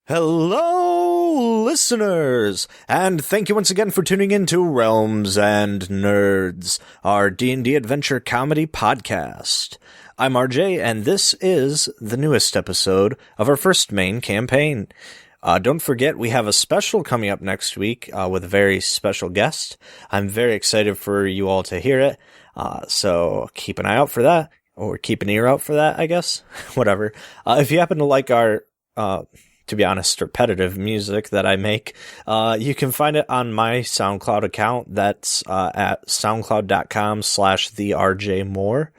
Hello, listeners, and thank you once again for tuning in to Realms and Nerds, our D&D adventure comedy podcast. I'm RJ, and this is the newest episode of our first main campaign. Don't forget, we have a special coming up next week with a very special guest. I'm very excited for you all to hear it, so keep an eye out for that, or keep an ear out for that, I guess. Whatever. If you happen to like our... to be honest, repetitive music that I make, you can find it on my SoundCloud account. That's at soundcloud.com/therjmoore.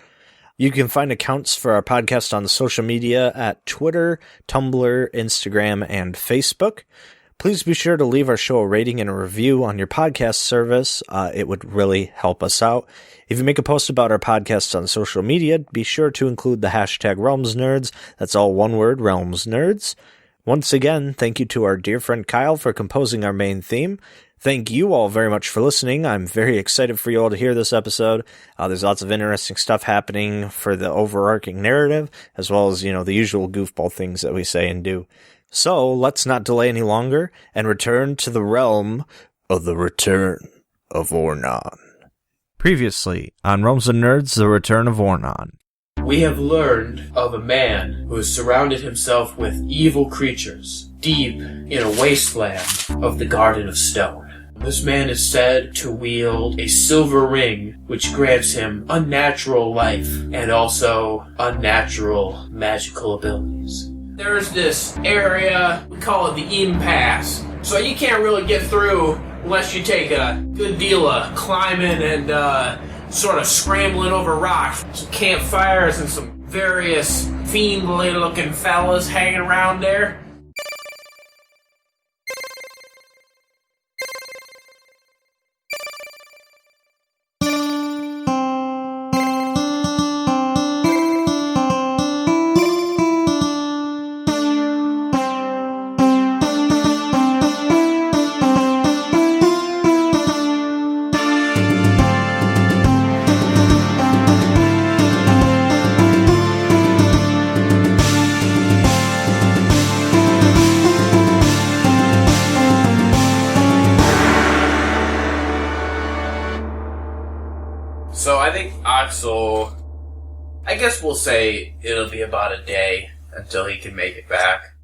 You can find accounts for our podcast on social media at Twitter, Tumblr, Instagram, and Facebook. Please be sure to leave our show a rating and a review on your podcast service. It would really help us out. If you make a post about our podcast on social media, be sure to include the hashtag RealmsNerds. That's all one word, RealmsNerds. Once again, thank you to our dear friend Kyle for composing our main theme. Thank you all very much for listening. I'm very excited for you all to hear this episode. There's lots of interesting stuff happening for the overarching narrative, as well as, the usual goofball things that we say and do. So, let's not delay any longer and return to the realm of the Return of Ornon. Previously, on Realms and Nerds, the Return of Ornon. We have learned of a man who has surrounded himself with evil creatures deep in a wasteland of the Garden of Stone. This man is said to wield a silver ring which grants him unnatural life and also unnatural magical abilities. There's this area, we call it the impasse, so you can't really get through unless you take a good deal of climbing and sort of scrambling over rocks. Some campfires and some various fiendly-looking fellas hanging around there. So I think Axel, I guess we'll say it'll be about a day until he can make it back.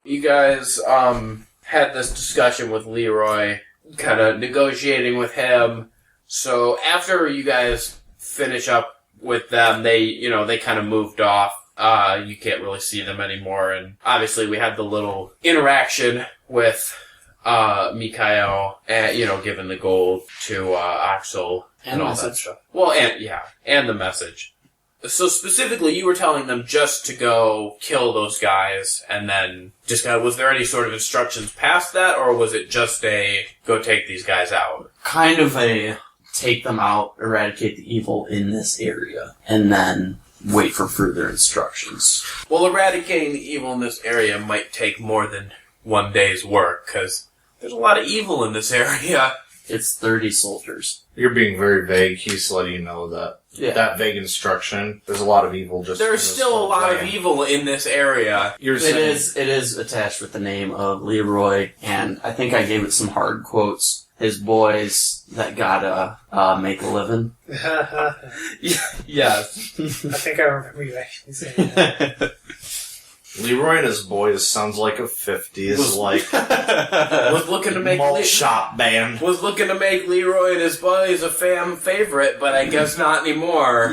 You guys had this discussion with Leroy, kind of negotiating with him. So after you guys finish up with them, they kind of moved off. You can't really see them anymore. And obviously we had the little interaction with Mikhail, and, giving the gold to Axel. And all that stuff. Well, and the message. So specifically, you were telling them just to go kill those guys, and then just was there any sort of instructions past that, or was it just a, go take these guys out? Kind of a, take them out, eradicate the evil in this area, and then wait for further instructions. Well, eradicating the evil in this area might take more than one day's work, because there's a lot of evil in this area. It's 30 soldiers. You're being very vague. He's letting you know that that vague instruction. There's a lot of evil. There's still a lot of evil in this area. It is attached with the name of Leroy, and I think I gave it some hard quotes. His boys that gotta make a living. Yes. I think I remember you actually saying that. Leroy and his boys sounds like a 50s was looking to make malt shop band. Was looking to make Leroy and his buddies a fan favorite, but I guess not anymore.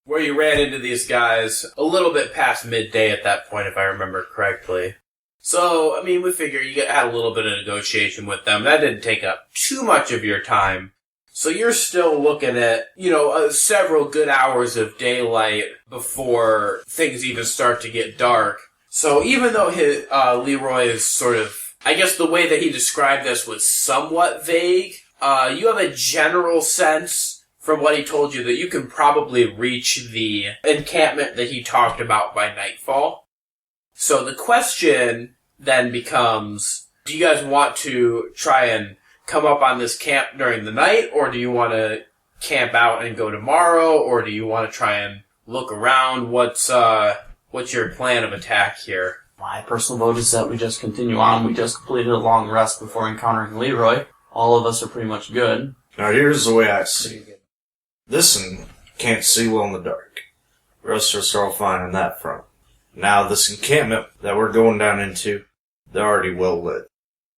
Where you ran into these guys a little bit past midday at that point, if I remember correctly. So, we figure you had a little bit of negotiation with them. That didn't take up too much of your time. So you're still looking at, several good hours of daylight before things even start to get dark. So even though Leroy is sort of, I guess the way that he described this was somewhat vague, you have a general sense from what he told you that you can probably reach the encampment that he talked about by nightfall. So the question then becomes, do you guys want to try and come up on this camp during the night, or do you want to camp out and go tomorrow, or do you want to try and look around? What's your plan of attack here? My personal vote is that we just continue on. We just completed a long rest before encountering Leroy. All of us are pretty much good. Now here's the way I see it. This one can't see well in the dark. The rest of us are all fine on that front. Now this encampment that we're going down into, they're already well lit.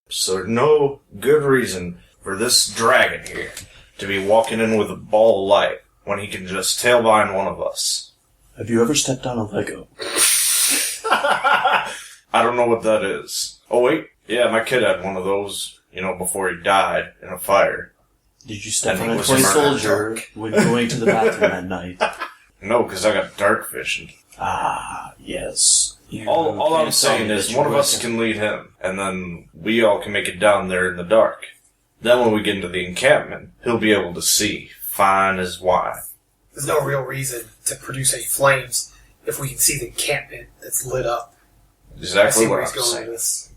So there's no good reason for this dragon here to be walking in with a ball of light when he can just tail behind one of us. Have you ever stepped on a Lego? I don't know what that is. Oh wait, yeah, my kid had one of those, before he died in a fire. Did you step And on he a was toy murdered. soldier when going to the bathroom at night? No, because I got dark vision. Ah, yes. All I'm saying is one of us can lead him, and then we all can make it down there in the dark. Then when we get into the encampment, he'll be able to see, fine as wine. There's no real reason to produce any flames if we can see the encampment that's lit up. I Exactly see what where I'm he's going saying. with this.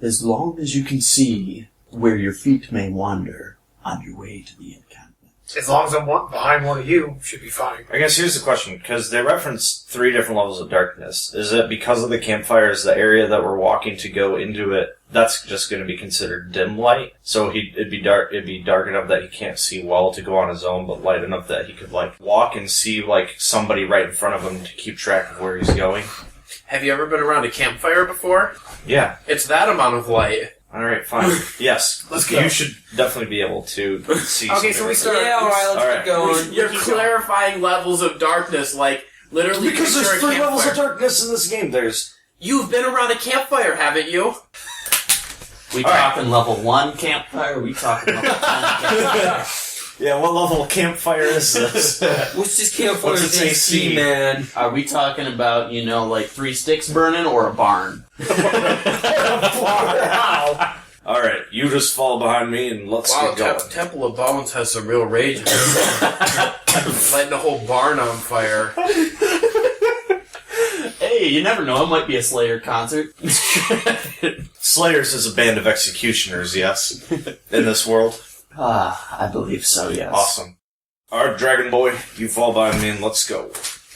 As long as you can see where your feet may wander on your way to the encampment. As long as I'm behind one of you, should be fine. I guess here's the question, because they reference 3 different levels of darkness. Is it because of the campfires, the area that we're walking to go into it, that's just going to be considered dim light? So it'd be dark enough that he can't see well to go on his own, but light enough that he could, walk and see, somebody right in front of him to keep track of where he's going? Have you ever been around a campfire before? Yeah. It's that amount of light. Alright, fine. Yes. Let's go. You should definitely be able to see Okay, so we start. Yeah, alright, let's keep going. You're clarifying levels of darkness, literally. Because picture there's a 3 levels of campfire. darkness in this game. There's... You've been around a campfire, haven't you? We All right. talking level 1 campfire? We talking level 10 campfire? Yeah, what level of campfire is this? What's this campfire What's its AC? man? Are we talking about, 3 sticks burning or a barn? Wow. Alright, you just fall behind me and let's Wow, get going. Temple of Bones has some real rage in it. Lighting a whole barn on fire. Hey, you never know. It might be a Slayer concert. Slayers is a band of executioners, yes? In this world. I believe so, yes. Awesome. Alright, Dragon Boy, you fall behind me and let's go.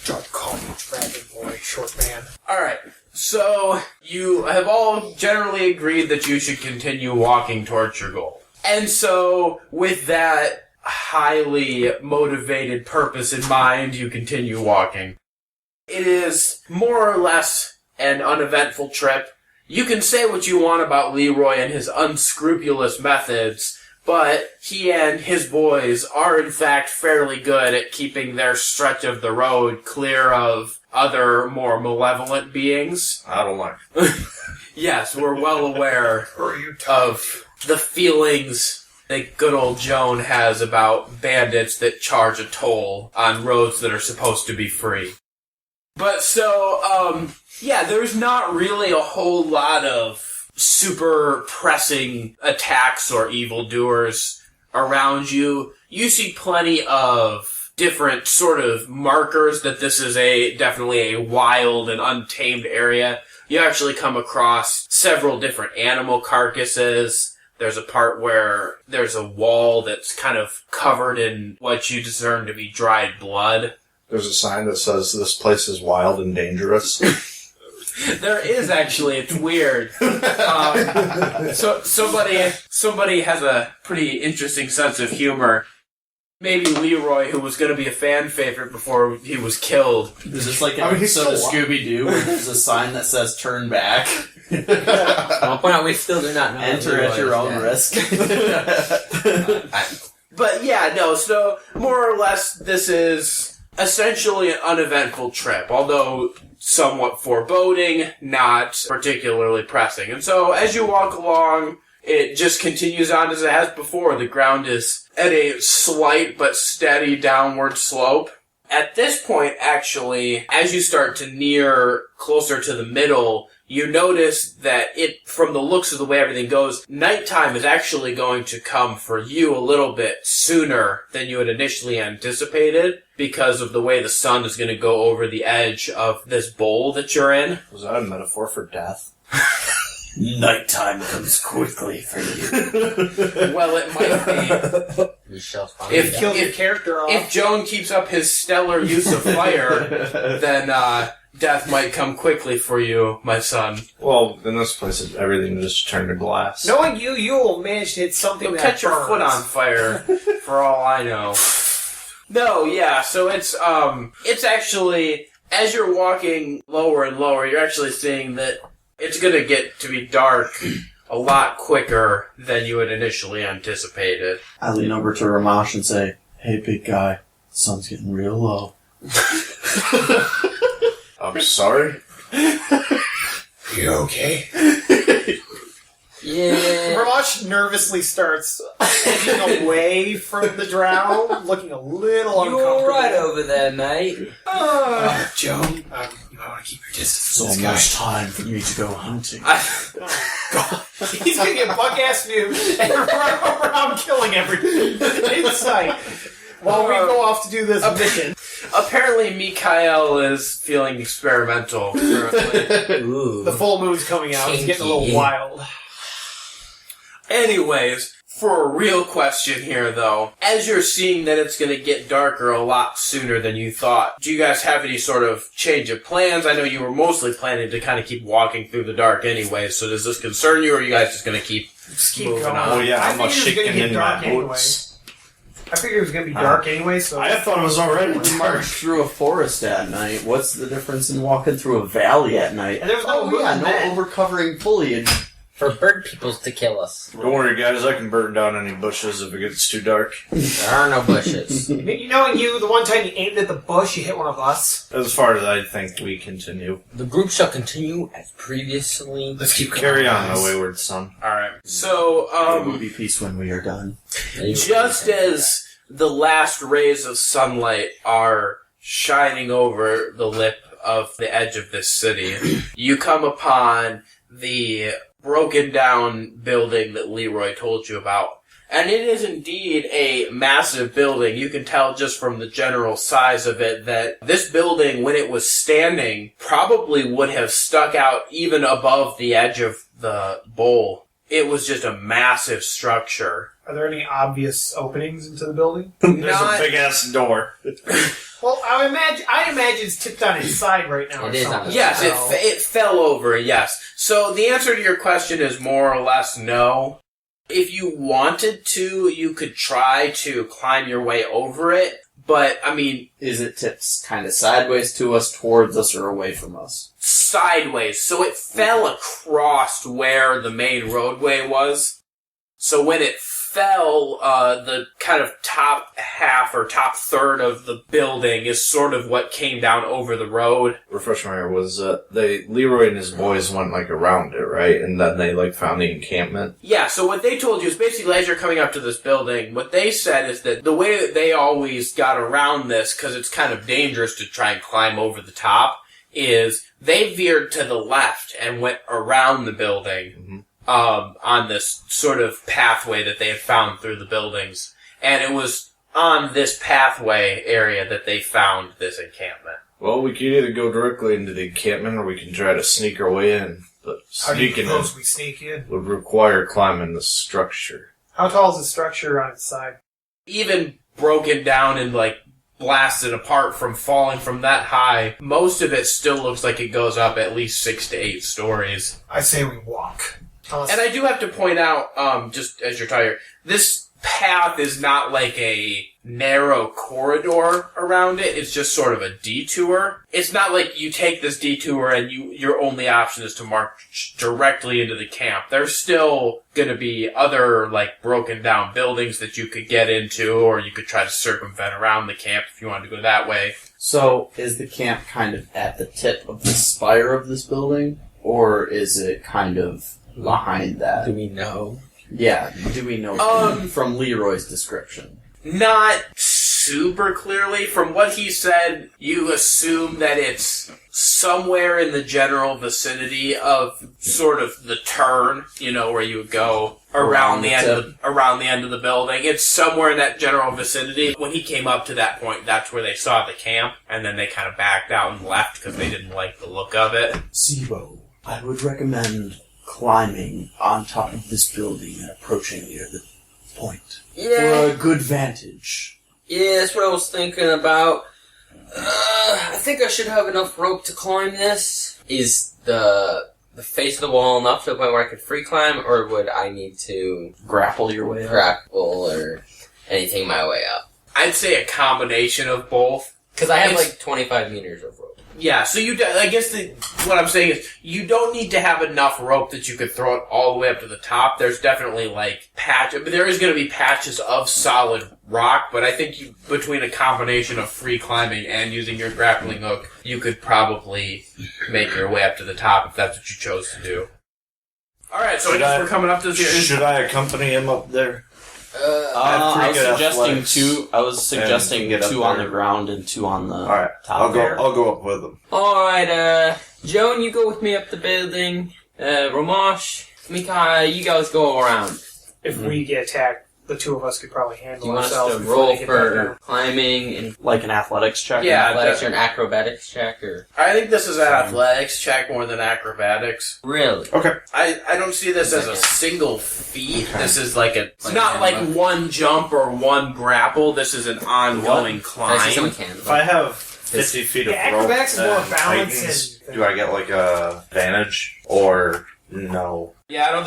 Don't call me Dragon Boy, short man. Alright, so you have all generally agreed that you should continue walking towards your goal. And so, with that highly motivated purpose in mind, you continue walking. It is more or less an uneventful trip. You can say what you want about Leroy and his unscrupulous methods, but he and his boys are in fact fairly good at keeping their stretch of the road clear of other more malevolent beings. I don't like it. Yes, we're well aware Or are you of the feelings that good old Joan has about bandits that charge a toll on roads that are supposed to be free. But so, there's not really a whole lot of super pressing attacks or evildoers around you. You see plenty of different sort of markers that this is definitely a wild and untamed area. You actually come across several different animal carcasses. There's a part where there's a wall that's kind of covered in what you discern to be dried blood. There's a sign that says this place is wild and dangerous. There is actually. It's weird. So somebody has a pretty interesting sense of humor. Maybe Leroy, who was going to be a fan favorite before he was killed. Is this like an he's episode of still Scooby-Doo where there's a sign that says turn back? I'll point out we still do not know. Enter at your own risk. But yeah, no, so more or less this is essentially an uneventful trip, although somewhat foreboding, not particularly pressing. And so as you walk along, it just continues on as it has before. The ground is at a slight but steady downward slope. At this point, actually, as you start to near closer to the middle, you notice that from the looks of the way everything goes, nighttime is actually going to come for you a little bit sooner than you had initially anticipated because of the way the sun is going to go over the edge of this bowl that you're in. Was that a metaphor for death? Nighttime comes quickly for you. Well, it might be. We shall find If out. Kill your character off. If Joan keeps up his stellar use of fire, then death might come quickly for you, my son. Well, in this place, everything just turned to glass. Knowing you, you will manage to hit something You'll that catch your burns. foot on fire, for all I know. No, yeah, so it's actually, as you're walking lower and lower, you're actually seeing that it's gonna get to be dark a lot quicker than you had initially anticipated. I lean over to Rhomash and say, "Hey, big guy, the sun's getting real low." I'm sorry? You okay? Yeah. Rhomash nervously starts edging away from the drow, looking a little You uncomfortable. alright over there, mate? Joan, you might want to keep your distance So from this much guy. time for me to go hunting. He's gonna get buck-ass nude and run around killing everything in sight while we go off to do this mission. Apparently, Mikael is feeling experimental currently. Ooh. The full moon's coming out. It's getting a little Kinky. wild. Anyways, for a real question here, though, as you're seeing that it's going to get darker a lot sooner than you thought, do you guys have any sort of change of plans? I know you were mostly planning to kind of keep walking through the dark anyway, so does this concern you, or are you guys just going to keep Just keep moving going. on? Oh yeah, I I'm not figured it was shaking gonna get in dark my anyway. boots. I figured it was going to be dark anyway, so... I thought it was already We march through a forest at night. What's the difference in walking through a valley at night? And there's no moon yeah, then. no overcovering foliage. For bird peoples to kill us. Don't worry, guys. I can burn down any bushes if it gets too dark. There are no bushes. You know, the one time you aimed at the bush, you hit one of us. As far as I think we continue. The group shall continue as previously. Let's keep going. Carry on, my wayward son. Alright. So, There will be peace when we are done. just as the last rays of sunlight are shining over the lip of the edge of this city, you come upon the broken down building that Leroy told you about. And it is indeed a massive building. You can tell just from the general size of it that this building, when it was standing, probably would have stuck out even above the edge of the bowl. It was just a massive structure. Are there any obvious openings into the building? There's Not- a big ass door. Well, I imagine it's tipped on its side right now. It or is on something. its Yes, So- it fell over, yes. So the answer to your question is more or less no. If you wanted to, you could try to climb your way over it, but, I mean, Is it tipped kind of sideways to us, towards us, or away from us? sideways. So it fell across where the main roadway was. So when it fell, the kind of top half or top third of the building is sort of what came down over the road. Refresh my memory, was Leroy and his boys went like around it, right? And then they like found the encampment. Yeah, so what they told you is basically as you're coming up to this building, what they said is that the way that they always got around this, because it's kind of dangerous to try and climb over the top, is they veered to the left and went around the building on this sort of pathway that they had found through the buildings. And it was on this pathway area that they found this encampment. Well, we could either go directly into the encampment or we can try to sneak our way in. But How do you sneaking in propose we sneak in? would require climbing the structure. How tall is the structure on its side? Even broken down and like blasted apart from falling from that high, most of it still looks like it goes up at least 6 to 8 stories. I say we walk. And I do have to point out, just as you're tired, this path is not like a narrow corridor around it. It's just sort of a detour. It's not like you take this detour and your only option is to march directly into the camp. There's still going to be other, like, broken down buildings that you could get into, or you could try to circumvent around the camp if you wanted to go that way. So, is the camp kind of at the tip of the spire of this building? Or is it kind of behind that? Do we know? Yeah, do we know from Leroy's description? Not super clearly. From what he said, you assume that it's somewhere in the general vicinity of sort of the turn, you know, where you would go around the end of the building. It's somewhere in that general vicinity. When he came up to that point, that's where they saw the camp, and then they kind of backed out and left because they didn't like the look of it. Seebo, I would recommend climbing on top of this building and approaching near the point. Yeah. For a good vantage. Yeah, that's what I was thinking about. I think I should have enough rope to climb this. Is the face of the wall enough to the point where I could free climb, or would I need to Grapple your way up. grapple or anything my way up? I'd say a combination of both. Because I have It's- like 25 meters of rope. Yeah, so I guess what I'm saying is you don't need to have enough rope that you could throw it all the way up to the top. There's definitely but there is going to be patches of solid rock, but I think between a combination of free climbing and using your grappling hook, you could probably make your way up to the top if that's what you chose to do. Alright, so I guess we're coming up to this. Should I accompany him up there? I was suggesting athletics two. I was suggesting and get up two on there. the ground and two on the Alright, top. I'll there. go up with him. Alright, Joan, you go with me up the building. Rhomash, Mikai, you guys go around. If we get attacked, the two of us could probably Do handle you want ourselves us to before roll they get back for down. climbing and Like an athletics check. Yeah, athletics or an acrobatics check? Or I think this is an athletics check more than acrobatics. really? Okay. I don't see this as a single feat. This is it's Like not a like handbook. one jump or one grapple. This is an ongoing I see some climb. If I have 50 feet of Yeah, rope acrobatics is more and balance Titans, and- do I get a advantage or no? Yeah, I don't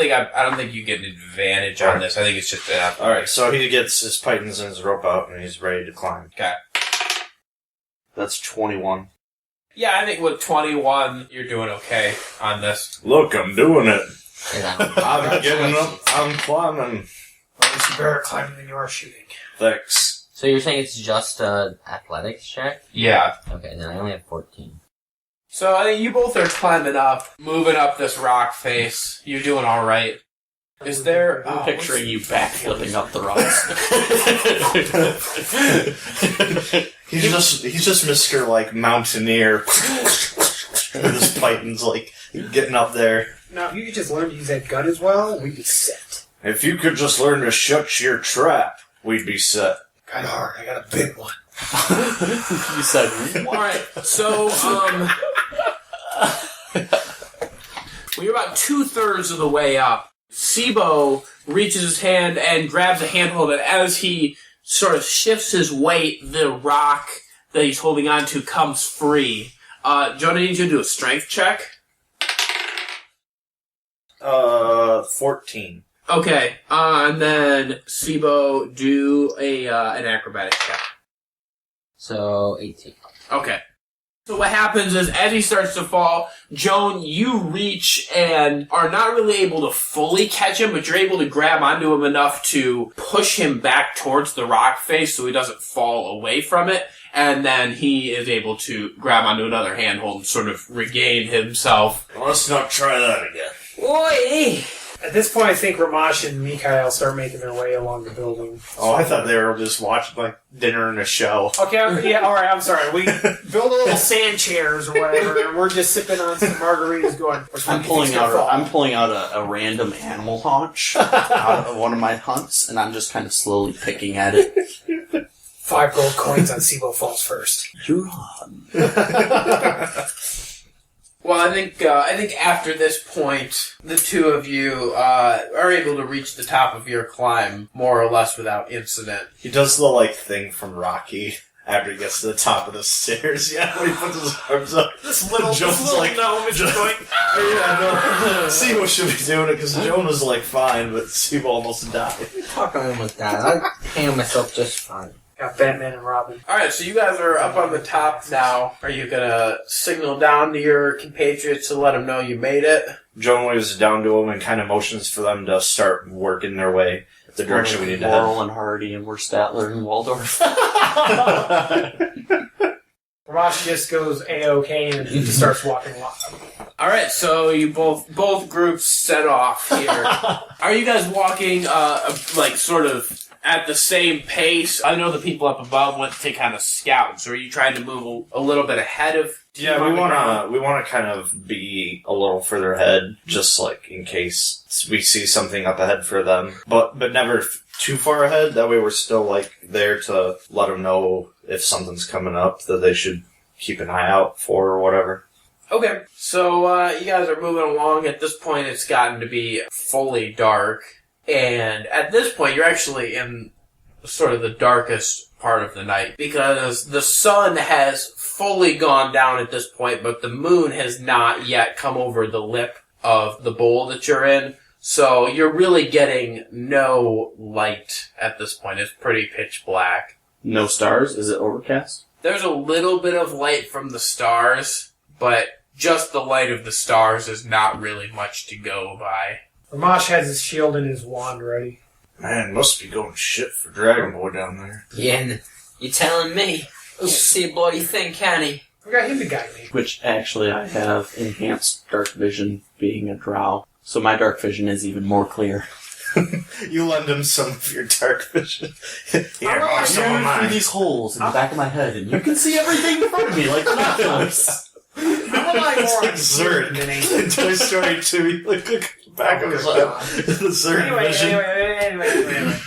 think you get an advantage on this. I think it's just that. Alright, so he gets his Titans and his rope out and he's ready to climb. Okay. That's 21. Yeah, I think with 21, you're doing okay on this. Look, I'm doing it. And I'm getting up. I'm climbing. Well, it's better climbing than you are shooting. Thanks. So you're saying it's just an athletics check? Yeah. Okay, then I only have 14. So I think you both are climbing up, moving up this rock face. You're doing all right. Is there? I'm picturing you backflipping up the rocks. He's just Mr. Mountaineer with his Titans getting up there. Now, if you could just learn to use that gun as well, we'd be set. If you could just learn to shut your trap, we'd be set. Kind of hard. I got a big one. You said, All right. So when you're about 2/3 of the way up, Seebo reaches his hand and grabs a handhold, and as he sort of shifts his weight, the rock that he's holding on to comes free. Joan, I need you to do a strength check. 14. Okay, and then Seebo, do an acrobatic check. So 18. Okay. So what happens is, as he starts to fall, Joan, you reach and are not really able to fully catch him, but you're able to grab onto him enough to push him back towards the rock face so he doesn't fall away from it. And then he is able to grab onto another handhold and sort of regain himself. Let's not try that again. Oi! At this point, I think Rhomash and Mikhail start making their way along the building. Oh, I thought they were just watching dinner and a show. Okay, yeah, alright, I'm sorry. We build a little sand chairs or whatever, and we're just sipping on some margaritas going, I'm pulling out a random animal haunch out of one of my hunts, and I'm just kind of slowly picking at it. 5 gold coins on Seebo falls first. You're on. Well, I think after this point, the two of you are able to reach the top of your climb more or less without incident. He does the thing from Rocky after he gets to the top of the stairs. Yeah, when he puts his arms up. This little Joan's gnome is just going, Seebo should be doing it because Joan was fine, but Seebo almost died. Talking to him like that. I handle myself just fine. got Batman and Robin. Alright, so you guys are up on the top now. Are you gonna signal down to your compatriots to let them know you made it? Joan waves down to him and kind of motions for them to start working their way the direction we need to head. Laurel and Hardy and we're Statler and Waldorf. Rhomash just goes A-OK and he just starts walking along. Alright, so you both groups set off here. Are you guys walking, sort of at the same pace? I know the people up above went to kind of scout, so are you trying to move a little bit ahead of... Yeah, we want to kind of be a little further ahead, just in case we see something up ahead for them, but never too far ahead. That way, we're still there to let them know if something's coming up that they should keep an eye out for or whatever. Okay, so you guys are moving along. At this point, it's gotten to be fully dark. And at this point, you're actually in sort of the darkest part of the night. Because the sun has fully gone down at this point, but the moon has not yet come over the lip of the bowl that you're in. So you're really getting no light at this point. It's pretty pitch black. No stars? Is it overcast? There's a little bit of light from the stars, but just the light of the stars is not really much to go by. Rhomash has his shield and his wand ready. Man, must be going shit for Dragon Boy down there. Yeah, and you telling me? Can't see a bloody thing, can he? We got him to guide me. Which, actually, I have enhanced dark vision being a drow. So my dark vision is even more clear. You lend him some of your dark vision. Here, I some of Through mine. these holes in the back of my head, and you can see everything in front of me like binoculars. I'm relying It's more like on Zurg shield than anything. in Toy Story 2. You look at the back of his head. The Zurg vision. Anyway.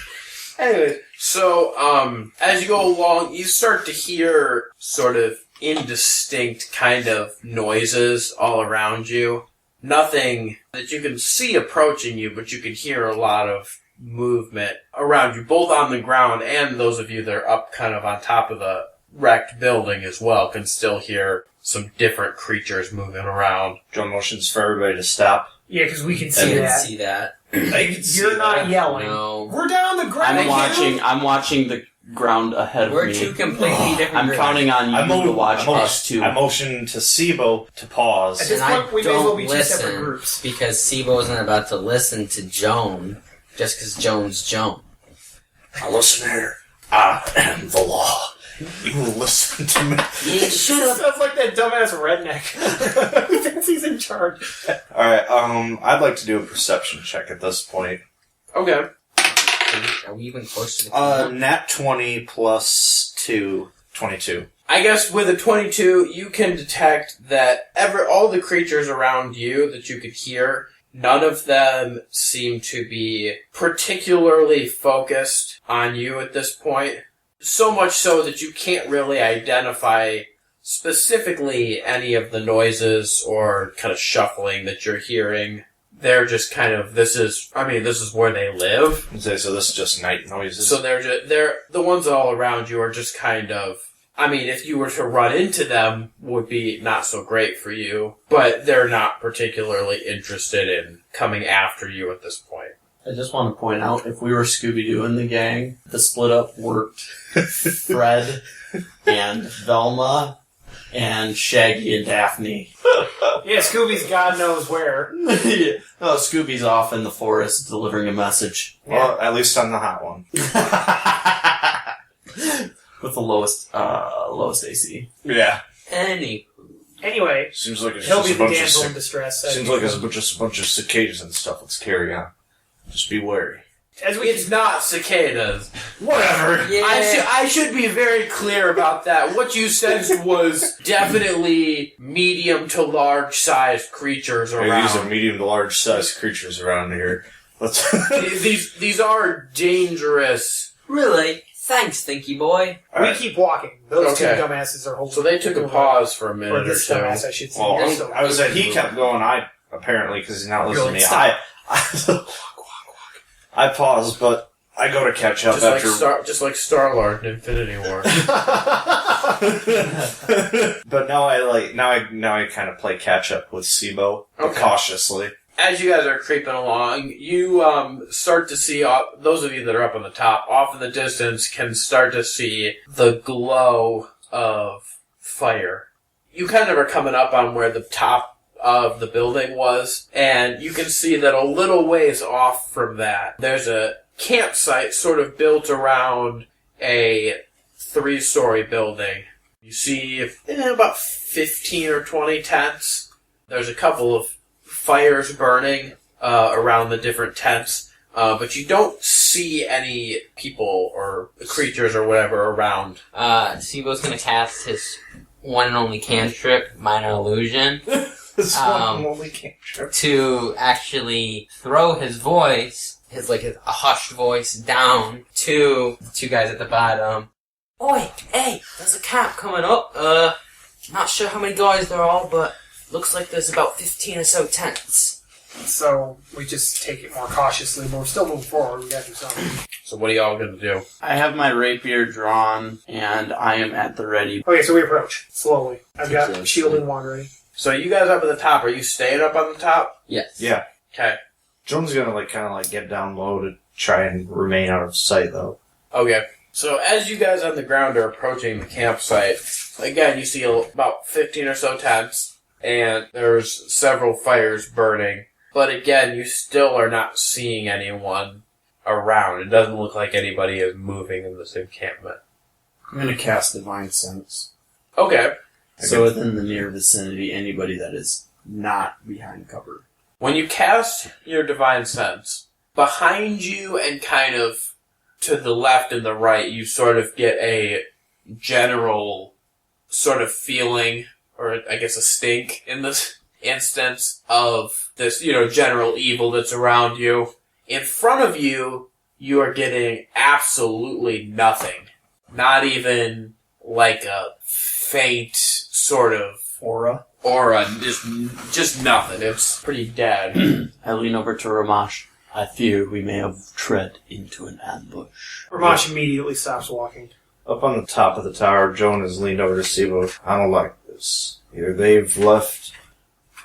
Anyway, so, as you go along, you start to hear sort of indistinct kind of noises all around you. Nothing that you can see approaching you, but you can hear a lot of movement around you, both on the ground and those of you that are up kind of on top of the wrecked building as well can still hear some different creatures moving around. Joe motions for everybody to stop. Yeah, because we can I see didn't that. see that. They can see You're not that. yelling. No. We're down on the ground. I'm watching the ground ahead of We're me. two completely different I'm groups. counting on you to watch us too. I motioned to Seebo to pause. At this And I point, we may as well don't be two separate listen groups. because Seebo isn't about to listen to Joan just because Joan's Joan. Now listen here. I am the law. You will listen to me. Yeah, shut up. Sounds like that dumbass redneck who thinks he's in charge. Alright, I'd like to do a perception check at this point. Okay. Are we even close to the camera? Nat 20 plus 2, 22. I guess with a 22, you can detect that all the creatures around you that you could hear, none of them seem to be particularly focused on you at this point. So much so that you can't really identify specifically any of the noises or kind of shuffling that you're hearing. They're just kind of, this is where they live. So this is just night noises. So they're the ones all around you are just kind of, if you were to run into them, would be not so great for you, but they're not particularly interested in coming after you at this point. I just want to point out, if we were Scooby-Doo in the gang, the split up worked. Fred and Velma and Shaggy and Daphne. Yeah, Scooby's God knows where. Yeah. Oh, Scooby's off in the forest delivering a message. Well, at least I'm the hot one. With the lowest AC. Yeah. Anyway, Seems like it's he'll just be a the bunch damsel in of distress. seems like it's just a bunch of cicadas and stuff. Let's carry on. Just be wary. As we It's not cicadas. Whatever. Yeah. I should be very clear about that. What you said was definitely medium to large sized creatures Hey, these are around. medium to large sized creatures around here. Let's. These are dangerous. Really? Thanks, Thinky Boy. we keep walking. Those Okay. two dumbasses are holding. So they took a pause for a Or minute or this two. dumbass, I should say. Well, You're still- I was that he kept going. Apparently because he's not listening to me. Stop. I paused, but I go to catch up after. Just like Star-Lord in Infinity War. But now I kind of play catch up with Seebo, but Okay. cautiously. As you guys are creeping along, you start to see, those of you that are up on the top, off in the distance, can start to see the glow of fire. You kind of are coming up on where the top of the building was, and you can see that a little ways off from that, there's a campsite sort of built around a 3-story building. You see about 15 or 20 tents. There's a couple of fires burning around the different tents, but you don't see any people or creatures or whatever around. Seebo's gonna cast his one and only cantrip, Minor Illusion, This Um, one only cantrip. to actually throw his voice, a hushed voice, down to the two guys at the bottom. Oi, hey, there's a camp coming up. Not sure how many guys there are, but Looks like there's about 15 or so tents. So we just take it more cautiously, but we're still moving forward. We gotta do something. So what are y'all gonna do? I have my rapier drawn, and I am at the ready. Okay, so we approach slowly. I've got Yes. shield and wand ready. So you guys up at the top, are you staying up on the top? Yes. Yeah. Okay. Joan's gonna kind of get down low to try and remain out of sight, though. Okay. So as you guys on the ground are approaching the campsite, again, you see about 15 or so tents, and there's several fires burning. But again, you still are not seeing anyone around. It doesn't look like anybody is moving in this encampment. I'm going to cast Divine Sense. Okay. So within the near vicinity, anybody that is not behind cover. When you cast your Divine Sense, behind you and kind of to the left and the right, you sort of get a general sort of feeling, or I guess a stink in this instance of this, general evil that's around you. In front of you, you are getting absolutely nothing. Not even like a faint sort of Aura. Just nothing. It's pretty dead. I lean over to Rhomash. I fear we may have tread into an ambush. Rhomash immediately stops walking. Up on the top of the tower, Joan has leaned over to Seebo. I don't like this. Either they've left,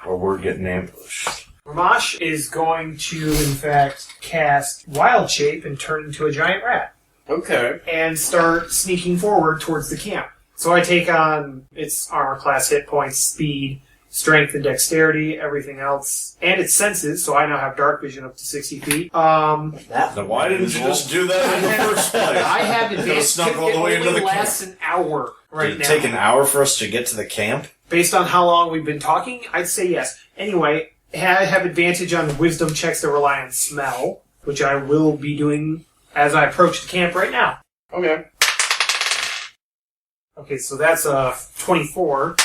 or we're getting ambushed. Rhomash is going to, in fact, cast Wild Shape and turn into a giant rat. Okay. And start sneaking forward towards the camp. So I take on its armor class, hit points, speed, strength and dexterity, everything else, and its senses, so I now have dark vision up to 60 feet. Then why didn't you just do that in the first place? I have Could've advanced. snuck all the way It into only the lasts an hour right Did it now. take an hour for us to get to the camp? Based on how long we've been talking, I'd say yes. Anyway, I have advantage on wisdom checks that rely on smell, which I will be doing as I approach the camp right now. Okay. Okay, so that's a 24,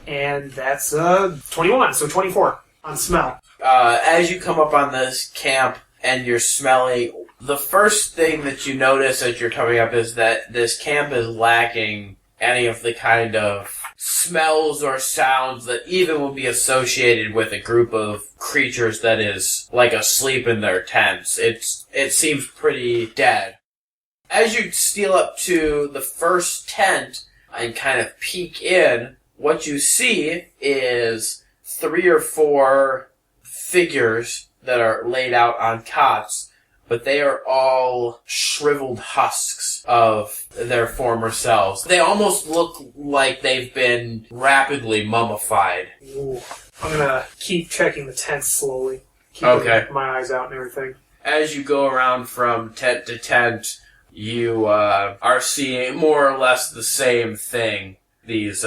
and that's a 21, so 24 on smell. As you come up on this camp and you're smelling, the first thing that you notice as you're coming up is that this camp is lacking any of the kind of smells or sounds that even would be associated with a group of creatures that is like asleep in their tents. It seems pretty dead. As you steal up to the first tent and kind of peek in, what you see is 3 or 4 figures that are laid out on cots, but they are all shriveled husks of their former selves. They almost look like they've been rapidly mummified. Ooh. I'm gonna keep checking the tents slowly. Keeping Okay. my eyes out and everything. As you go around from tent to tent, you are seeing more or less the same thing. These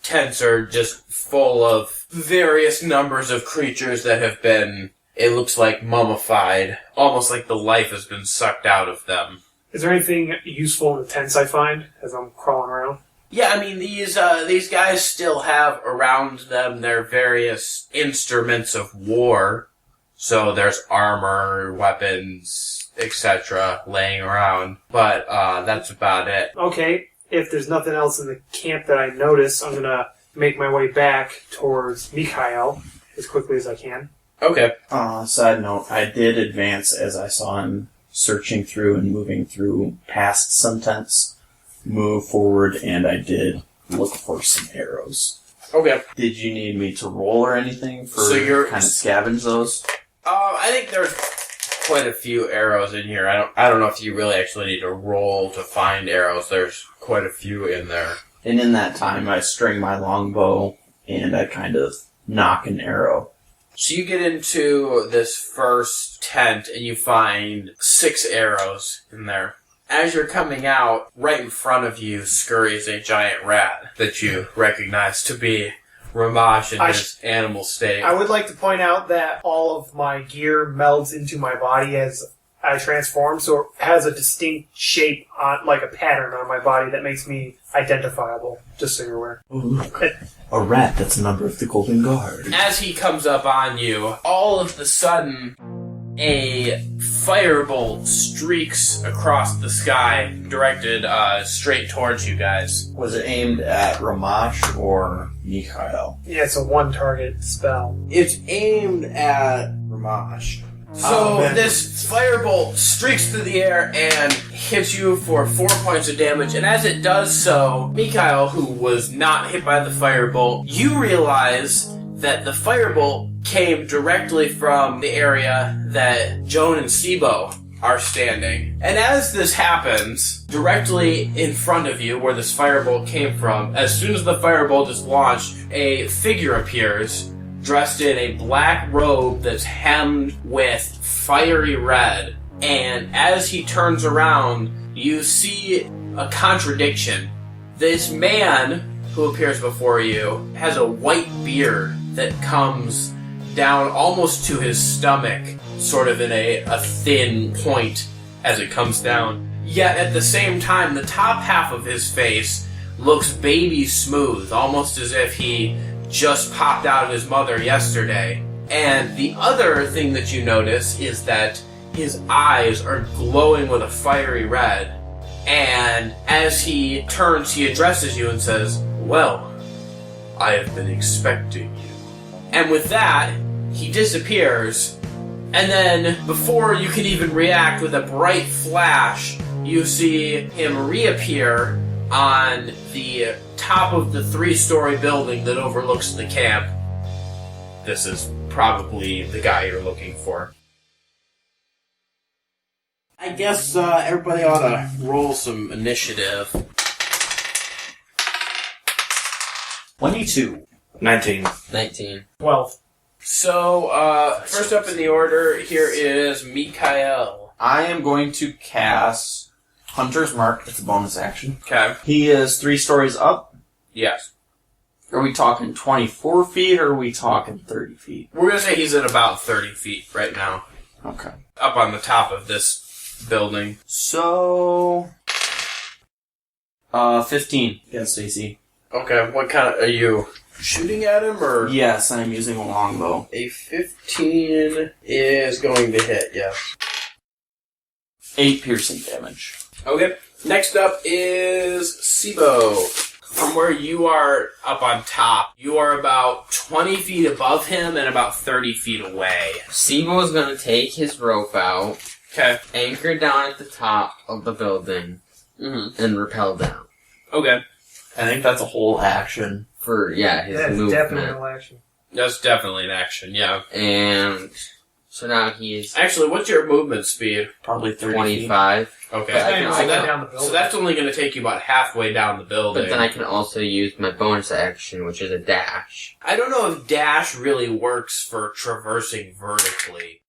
tents are just full of various numbers of creatures that have been, it looks like, mummified. Almost like the life has been sucked out of them. Is there anything useful in the tents I find as I'm crawling around? Yeah, I mean, these guys still have around them their various instruments of war. So there's armor, weapons, etc. laying around. But that's about it. Okay, if there's nothing else in the camp that I notice, I'm gonna make my way back towards Mikhail as quickly as I can. Okay. Side note, I did advance as I saw him searching through and moving through past some tents, move forward, and I did look for some arrows. Okay. Did you need me to roll or anything for So you're- kind of scavenge those? I think there's quite a few arrows in here. I don't know if you really actually need to roll to find arrows. There's quite a few in there. And in that time, I string my longbow and I kind of knock an arrow. So you get into this first tent and you find 6 arrows in there. As you're coming out, right in front of you scurries a giant rat that you recognize to be Rhomash in his animal state. I would like to point out that all of my gear melds into my body as I transform, so it has a distinct shape, like a pattern on my body that makes me identifiable, just so you're aware. Oh, look. A rat that's a member of the Golden Guard. As he comes up on you, all of the sudden, a firebolt streaks across the sky, directed straight towards you guys. Was it aimed at Rhomash or Mikhail? Yeah, it's a one-target spell. It's aimed at Rhomash. So this firebolt streaks through the air and hits you for 4 points of damage, and as it does so, Mikhail, who was not hit by the firebolt, you realize that the firebolt came directly from the area that Joan and Seebo are standing. And as this happens, directly in front of you, where this firebolt came from, as soon as the firebolt is launched, a figure appears, dressed in a black robe that's hemmed with fiery red. And as he turns around, you see a contradiction. This man who appears before you has a white beard that comes down almost to his stomach, sort of in a thin point as it comes down. Yet at the same time, the top half of his face looks baby smooth, almost as if he just popped out of his mother yesterday. And the other thing that you notice is that his eyes are glowing with a fiery red. And as he turns, he addresses you and says, "Well, I have been expecting you." And with that, he disappears. And then, before you can even react, with a bright flash, you see him reappear on the top of the 3-story building that overlooks the camp. This is probably the guy you're looking for. I guess everybody ought to roll some initiative. 22. 19. 19. 12. So, first up in the order here is Mikhail. I am going to cast Hunter's Mark. It's a bonus action. Okay. He is 3 stories up. Yes. Are we talking 24 feet or are we talking 30 feet? We're going to say he's at about 30 feet right now. Okay. Up on the top of this building. So, 15 against AC. Okay, what kind of... Are you shooting at him, or... Yes, I'm using a longbow. A 15 is going to hit, yeah. 8 piercing damage. Okay. Next up is Seebo. From where you are up on top, you are about 20 feet above him and about 30 feet away. Seebo is going to take his rope out, Okay. anchor down at the top of the building, and rappel down. Okay. I think that's a whole action. For, his That's movement. definitely an action. That's definitely an action, yeah. And so now he's Actually, what's your movement speed? Probably 30 25. Okay. But I can I also- go down the building. So that's only going to take you about halfway down the building. But then I can also use my bonus action, which is a dash. I don't know if dash really works for traversing vertically.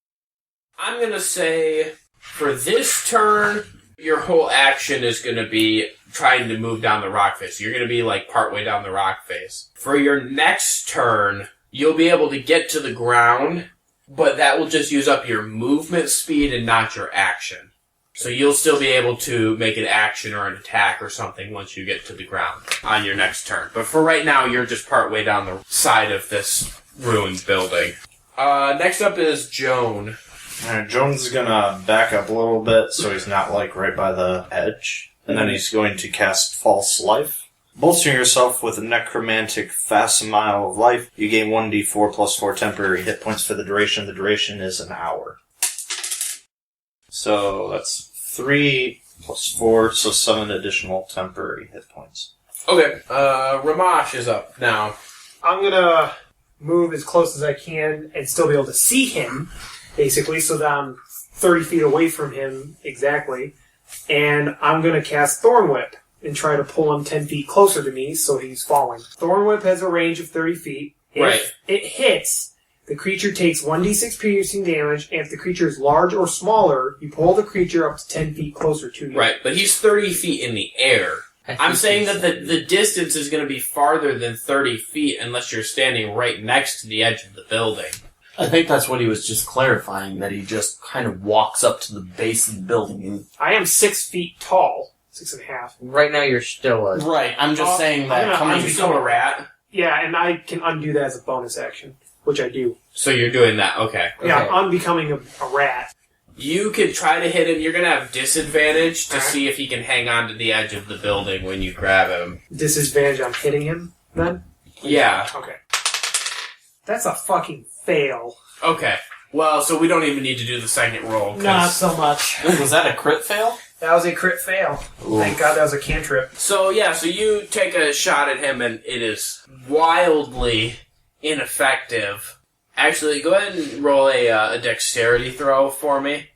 I'm going to say, for this turn, your whole action is going to be trying to move down the rock face. You're going to be like partway down the rock face. For your next turn, you'll be able to get to the ground, but that will just use up your movement speed and not your action. So you'll still be able to make an action or an attack or something once you get to the ground on your next turn. But for right now, you're just partway down the side of this ruined building. Next up is Joan. Alright, Jones is gonna back up a little bit so he's not like right by the edge. And then he's going to cast False Life. Bolstering yourself with a necromantic facsimile of life, you gain 1d4 plus 4 temporary hit points for the duration. The duration is an hour. So that's 3 plus 4, so 7 additional temporary hit points. Okay, Rhomash is up now. I'm gonna move as close as I can and still be able to see him, basically, so that I'm 30 feet away from him exactly. And I'm gonna cast Thorn Whip and try to pull him 10 feet closer to me so he's falling. Thorn Whip has a range of 30 feet. If Right. it hits, the creature takes 1d6 piercing damage, and if the creature is large or smaller, you pull the creature up to 10 feet closer to you. Right, but he's 30 feet in the air. I'm saying that the distance is going to be farther than 30 feet unless you're standing right next to the edge of the building. I think that's what he was just clarifying, that he just kind of walks up to the base of the building. And... I am 6 feet tall. 6.5. Right now you're still a... Right, I'm just saying that I'm coming gonna You still a rat? Yeah, and I can undo that as a bonus action. which I do. So you're doing that, okay. Yeah, I'm becoming a rat. You could try to hit him. You're going to have disadvantage to Alright. see if he can hang on to the edge of the building when you grab him. Disadvantage on hitting him, then? Yeah. Okay. That's a fucking fail. Okay. Well, so we don't even need to do the second roll. 'cause- Not so much. Was that a crit fail? That was a crit fail. Thank God that was a cantrip. So you take a shot at him and it is wildly ineffective. Actually, go ahead and roll a dexterity throw for me.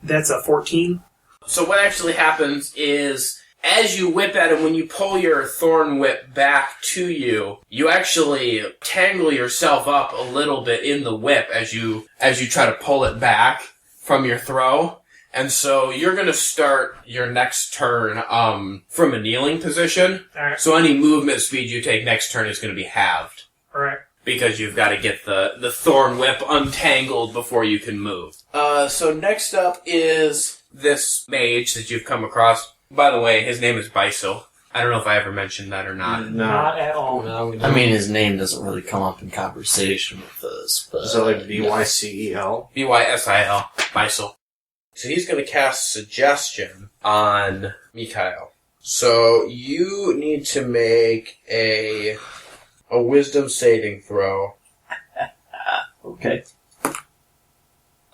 That's a 14. So what actually happens is, as you whip at him, when you pull your thorn whip back to you, you actually tangle yourself up a little bit in the whip as you try to pull it back from your throw. And so you're going to start your next turn from a kneeling position. Alright. So any movement speed you take next turn is going to be halved. Alright. Because you've got to get the thorn whip untangled before you can move. So next up is this mage that you've come across. By the way, his name is Bysil. I don't know if I ever mentioned that or not. Not at all. No, we I don't. mean, his name doesn't really come up in conversation with us, but... Is that like BYCEL? Bysil. Bysil. So he's going to cast Suggestion on Mikhail. So you need to make a Wisdom saving throw. Okay.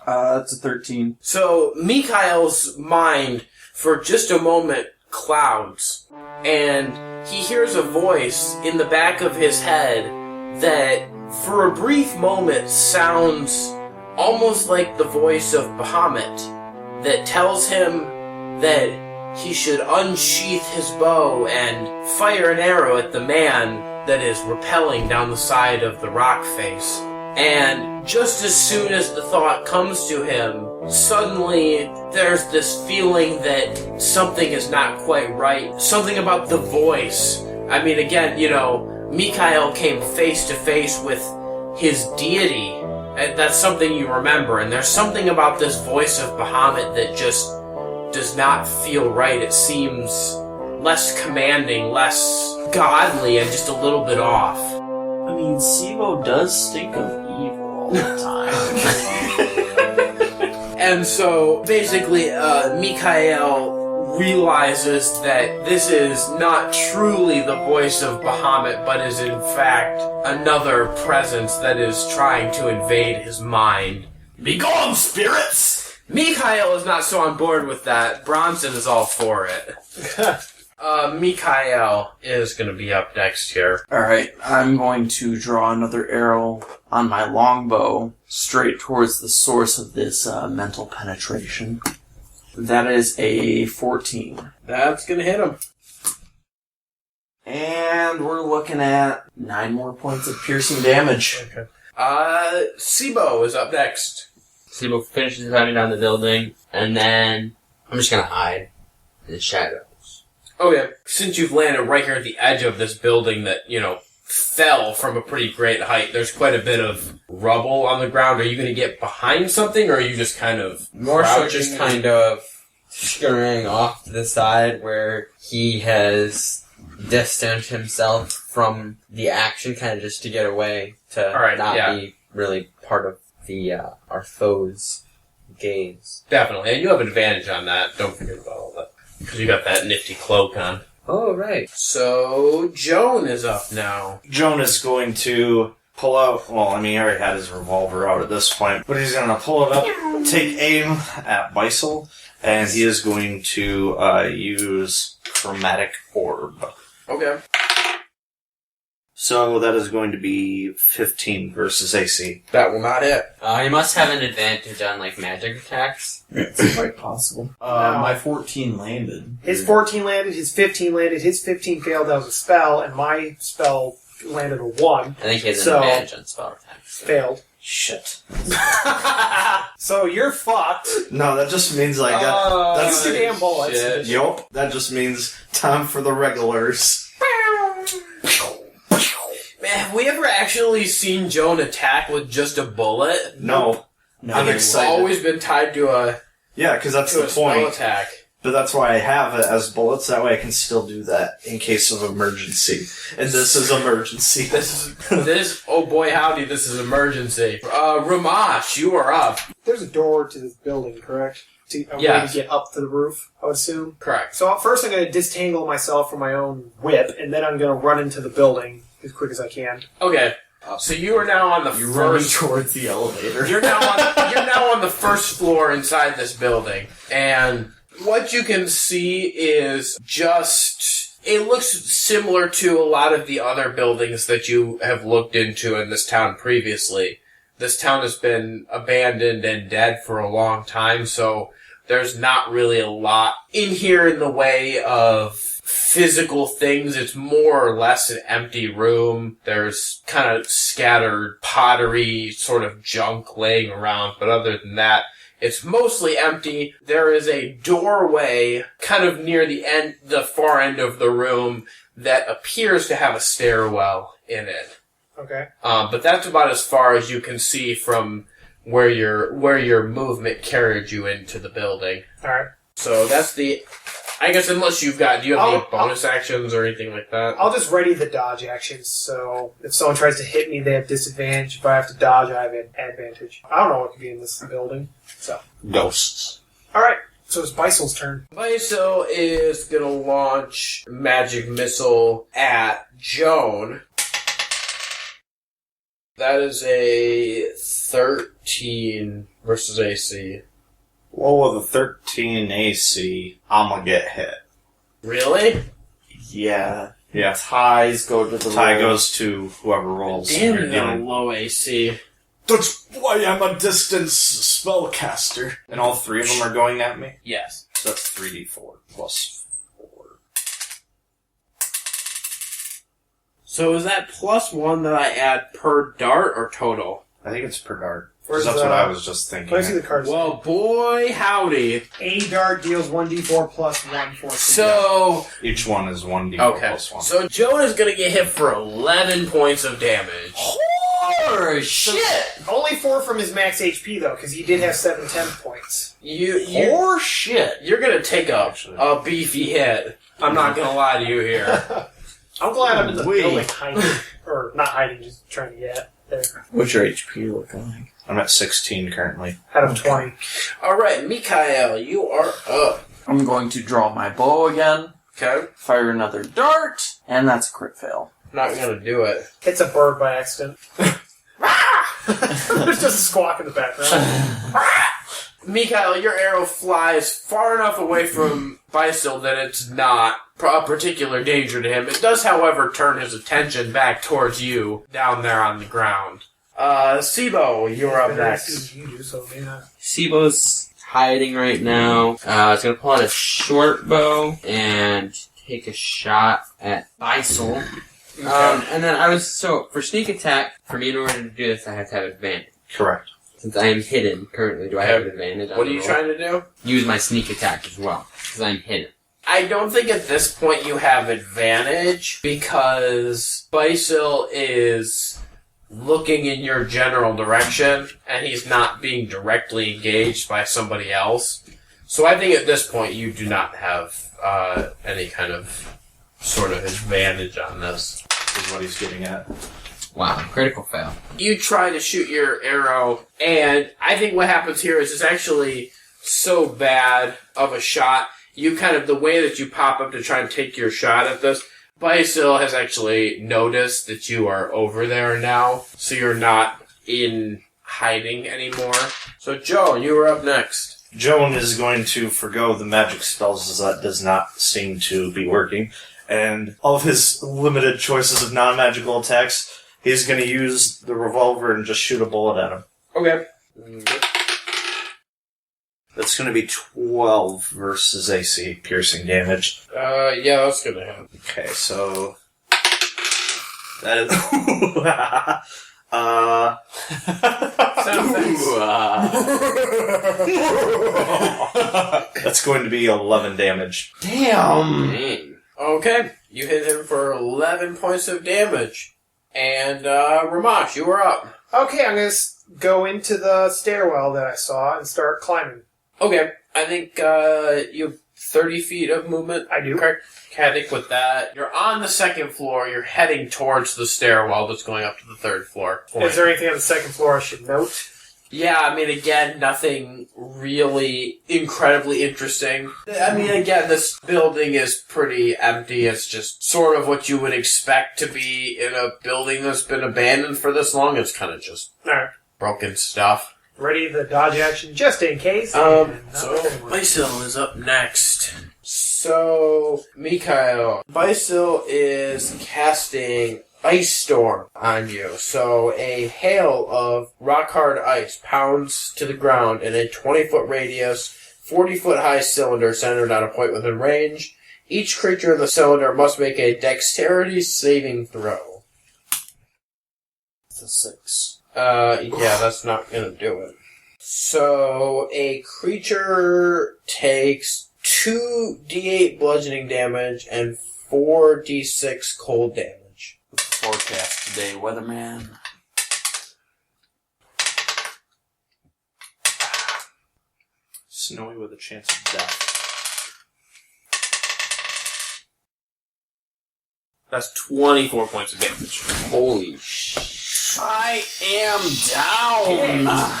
It's a 13. So Mikhail's mind, for just a moment, clouds. And he hears a voice in the back of his head that, for a brief moment, sounds almost like the voice of Bahamut, that tells him that he should unsheath his bow and fire an arrow at the man that is rappelling down the side of the rock face. And just as soon as the thought comes to him, suddenly there's this feeling that something is not quite right. Something about the voice. I mean, again, Mikhail came face to face with his deity. And that's something you remember. And there's something about this voice of Bahamut that just does not feel right. It seems less commanding, less godly, and just a little bit off. I mean, Seebo does stink of evil all the time. And so, basically, Mikhail realizes that this is not truly the voice of Bahamut, but is in fact another presence that is trying to invade his mind. Begone, spirits! Mikhail is not so on board with that. Bronson is all for it. Mikhail is going to be up next here. Alright, I'm going to draw another arrow on my longbow straight towards the source of this mental penetration. That is a 14. That's going to hit him. And we're looking at 9 more points of piercing damage. Okay. Seebo is up next. Seebo finishes running down the building, and then I'm just gonna hide in the shadows. Okay. Since you've landed right here at the edge of this building that, fell from a pretty great height, there's quite a bit of rubble on the ground. Are you going to get behind something, or are you just kind of More so crouching? just kind of scurrying off to the side where he has distanced himself from the action, kind of just to get away, to not be really part of the our foes' gaze. Definitely. And you have an advantage on that. Don't forget about all that. Because you got that nifty cloak on. Oh, right. So, Joan is up now. Joan is going to pull out, he already had his revolver out at this point, but he's going to pull it up, take aim at Bysil, and he is going to use Chromatic Orb. Okay. So that is going to be 15 versus AC. That will not hit. He must have an advantage on, magic attacks. It's quite possible. My 14 landed. His 14 landed, his 15 landed, his 15 failed, that was a spell, and my spell landed a 1. I think he has an So- advantage on spell attacks. Failed. Shit. So you're fucked. No, that just means I got... Use your damn bullets. shit. Yup, that just means time for the regulars. Man, have we ever actually seen Joan attack with just a bullet? No. No, I'm It's excited. always been tied to a Yeah, because that's the spell point. attack. But that's why I have it as bullets. That way I can still do that in case of emergency. And this is emergency. Oh boy, howdy, this is emergency. Rhomash, you are up. There's a door to this building, correct? A way to get up to the roof, I would assume. Correct. So first I'm going to disentangle myself from my own whip, and then I'm going to run into the building as quick as I can. Okay. So you are now on the You're running first... towards the elevator. You're now on the first floor inside this building, and what you can see is just... It looks similar to a lot of the other buildings that you have looked into in this town previously. This town has been abandoned and dead for a long time, so there's not really a lot in here in the way of physical things. It's more or less an empty room. There's kind of scattered pottery, sort of junk laying around, but other than that, it's mostly empty. There is a doorway kind of near the far end of the room that appears to have a stairwell in it. Okay. But that's about as far as you can see from where your movement carried you into the building. Alright. So that's I guess unless do you have any bonus actions or anything like that? I'll just ready the dodge actions, so if someone tries to hit me, they have disadvantage. If I have to dodge, I have an advantage. I don't know what could be in this building, so. Ghosts. Alright, so it's Bysil's turn. Bysil is gonna launch magic missile at Joan. That is a 13 versus AC. Well, with a 13 AC, I'm gonna get hit. Really? Yeah. Yeah. Ties go to the Tie roll. goes to whoever rolls. Damn, You're you got a dealing- low AC. That's why I'm a distance spellcaster. And all three of them are going at me? Yes. So that's 3d4 plus 4. So is that +1 that I add per dart or total? I think it's per dart. 'Cause Where's that's the- what I was just thinking. Let me see the cards. Well, boy, howdy. A dart deals 1d4 plus 1 for So, Each one is 1d4 okay. plus 1. So Joan is gonna get hit for 11 points of damage. Holy shit! Only 4 from his max HP, though, because he did have 7 temp points. Or shit! You're gonna take a beefy hit. I'm not gonna lie to you here. I'm glad I'm in the Wee. building hiding. Or not hiding, just trying to get there. What's your HP looking like? I'm at 16 currently. Out of 20. Alright, Mikael, you are up. I'm going to draw my bow again, Okay? fire another dart, and that's a crit fail. Not gonna do it. It's a bird by accident. There's just a squawk in the background. Mikael, your arrow flies far enough away from Bysil that it's not a particular danger to him. It does, however, turn his attention back towards you down there on the ground. Seebo, you're up next. You do, so maybe not. Sibo's hiding right now. He's gonna pull out a short bow and take a shot at Bysil. And then for sneak attack, for me in order to do this, I have to have advantage. Correct. Since I am hidden currently, do I have an advantage? What are you trying to do? Use my sneak attack as well, because I'm hidden. I don't think at this point you have advantage because Bysil is looking in your general direction and he's not being directly engaged by somebody else. So I think at this point you do not have any kind of sort of advantage on this. Is what he's getting at. Wow, critical fail. You try to shoot your arrow, and I think what happens here is it's actually so bad of a shot. You kind of, the way that you pop up to try and take your shot at this, Bysil has actually noticed that you are over there now, so you're not in hiding anymore. So Joe, you are up next. Joan is going to forgo the magic spells as that does not seem to be working. And all of his limited choices of non-magical attacks, he's going to use the revolver and just shoot a bullet at him. Okay. That's going to be 12 versus AC piercing damage. Yeah, that's gonna happen. Okay, so that is that's going to be 11 damage. Damn! Dang. Okay, you hit him for 11 points of damage. And, Rhomash, you are up. Okay, I'm going to go into the stairwell that I saw and start climbing. Okay, I think, you 30 feet of movement? I do. Correct. Okay, I think with that, you're on the second floor, you're heading towards the stairwell that's going up to the third floor. Is there anything on the second floor I should note? Yeah, I mean, again, nothing really incredibly interesting. I mean, again, this building is pretty empty. It's just sort of what you would expect to be in a building that's been abandoned for this long. It's kind of just Alright. broken stuff. Ready the dodge action just in case. So Bysil is up next. So, Mikhail, Bysil is casting Ice Storm on you. So, a hail of rock-hard ice pounds to the ground in a 20-foot radius, 40-foot high cylinder centered on a point within range. Each creature in the cylinder must make a dexterity saving throw. It's a 6. Yeah, that's not gonna do it. So, a creature takes 2d8 bludgeoning damage and 4d6 cold damage. Forecast today, weatherman. Snowy with a chance of death. That's 24 points of damage. Holy shit. I am down!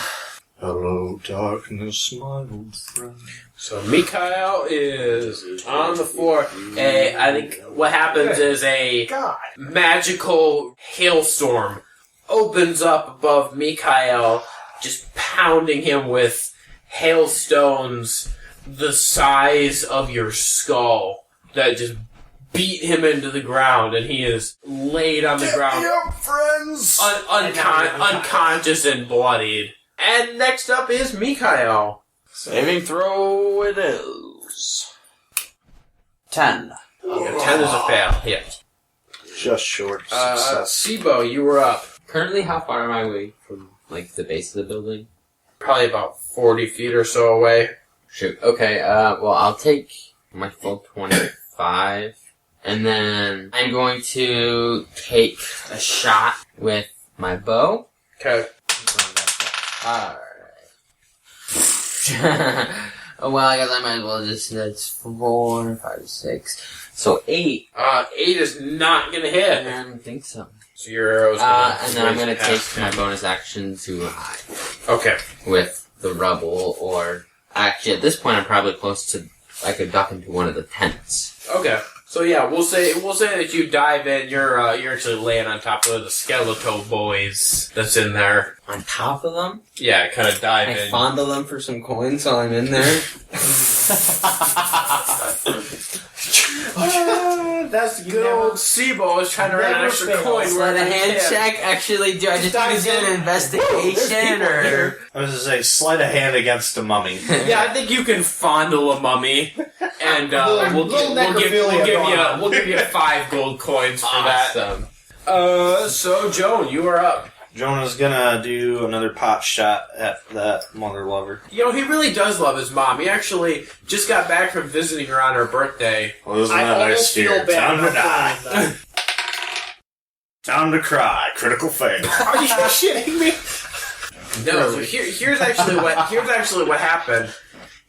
Hello, darkness, my old friend. So Mikhail is on the floor. I think what happens is a God. magical hailstorm opens up above Mikhail, just pounding him with hailstones the size of your skull that just beat him into the ground, and he is laid on the ground, friends! unconscious and bloodied. And next up is Mikhail. Saving throw it is. 10. Yeah, 10 is a fail, yeah. Just short of success. Seebo, you were up. Currently, how far am I away from, like, the base of the building? Probably about 40 feet or so away. Shoot. Okay, well, I'll take my full 25, and then I'm going to take a shot with my bow. Okay. Alright. Well, I guess I might as well just, that's 4, 5, 6. So 8. 8 is not gonna hit. I don't think so. So your arrow's gonna And then I'm gonna take past my him. bonus action to hide Okay. with the rubble, or actually at this point I'm probably close to, I could duck into one of the tents. Okay. So yeah, we'll say that you dive in. You're actually laying on top of the skeletal boys that's in there. On top of them? Yeah, kind of dive I in. fondle them for some coins while I'm in there. That's good old Seebo is trying to earn an Never extra fails. coin. Let a wherever he hand can. check. Actually, do I just need to do an investigation, or? I was going to say, sleight of hand against a mummy. Yeah, I think you can fondle a mummy, and we'll give you 5 gold coins for that. Awesome. So Joan, you are up. Jonah's gonna do another pot shot at that mother lover. You know, he really does love his mom. He actually just got back from visiting her on her birthday. Well, isn't I that nice almost to feel hear? bad. Time to for die. playing Time to cry. Critical fail. Are you shitting me? No, so here's actually what happened.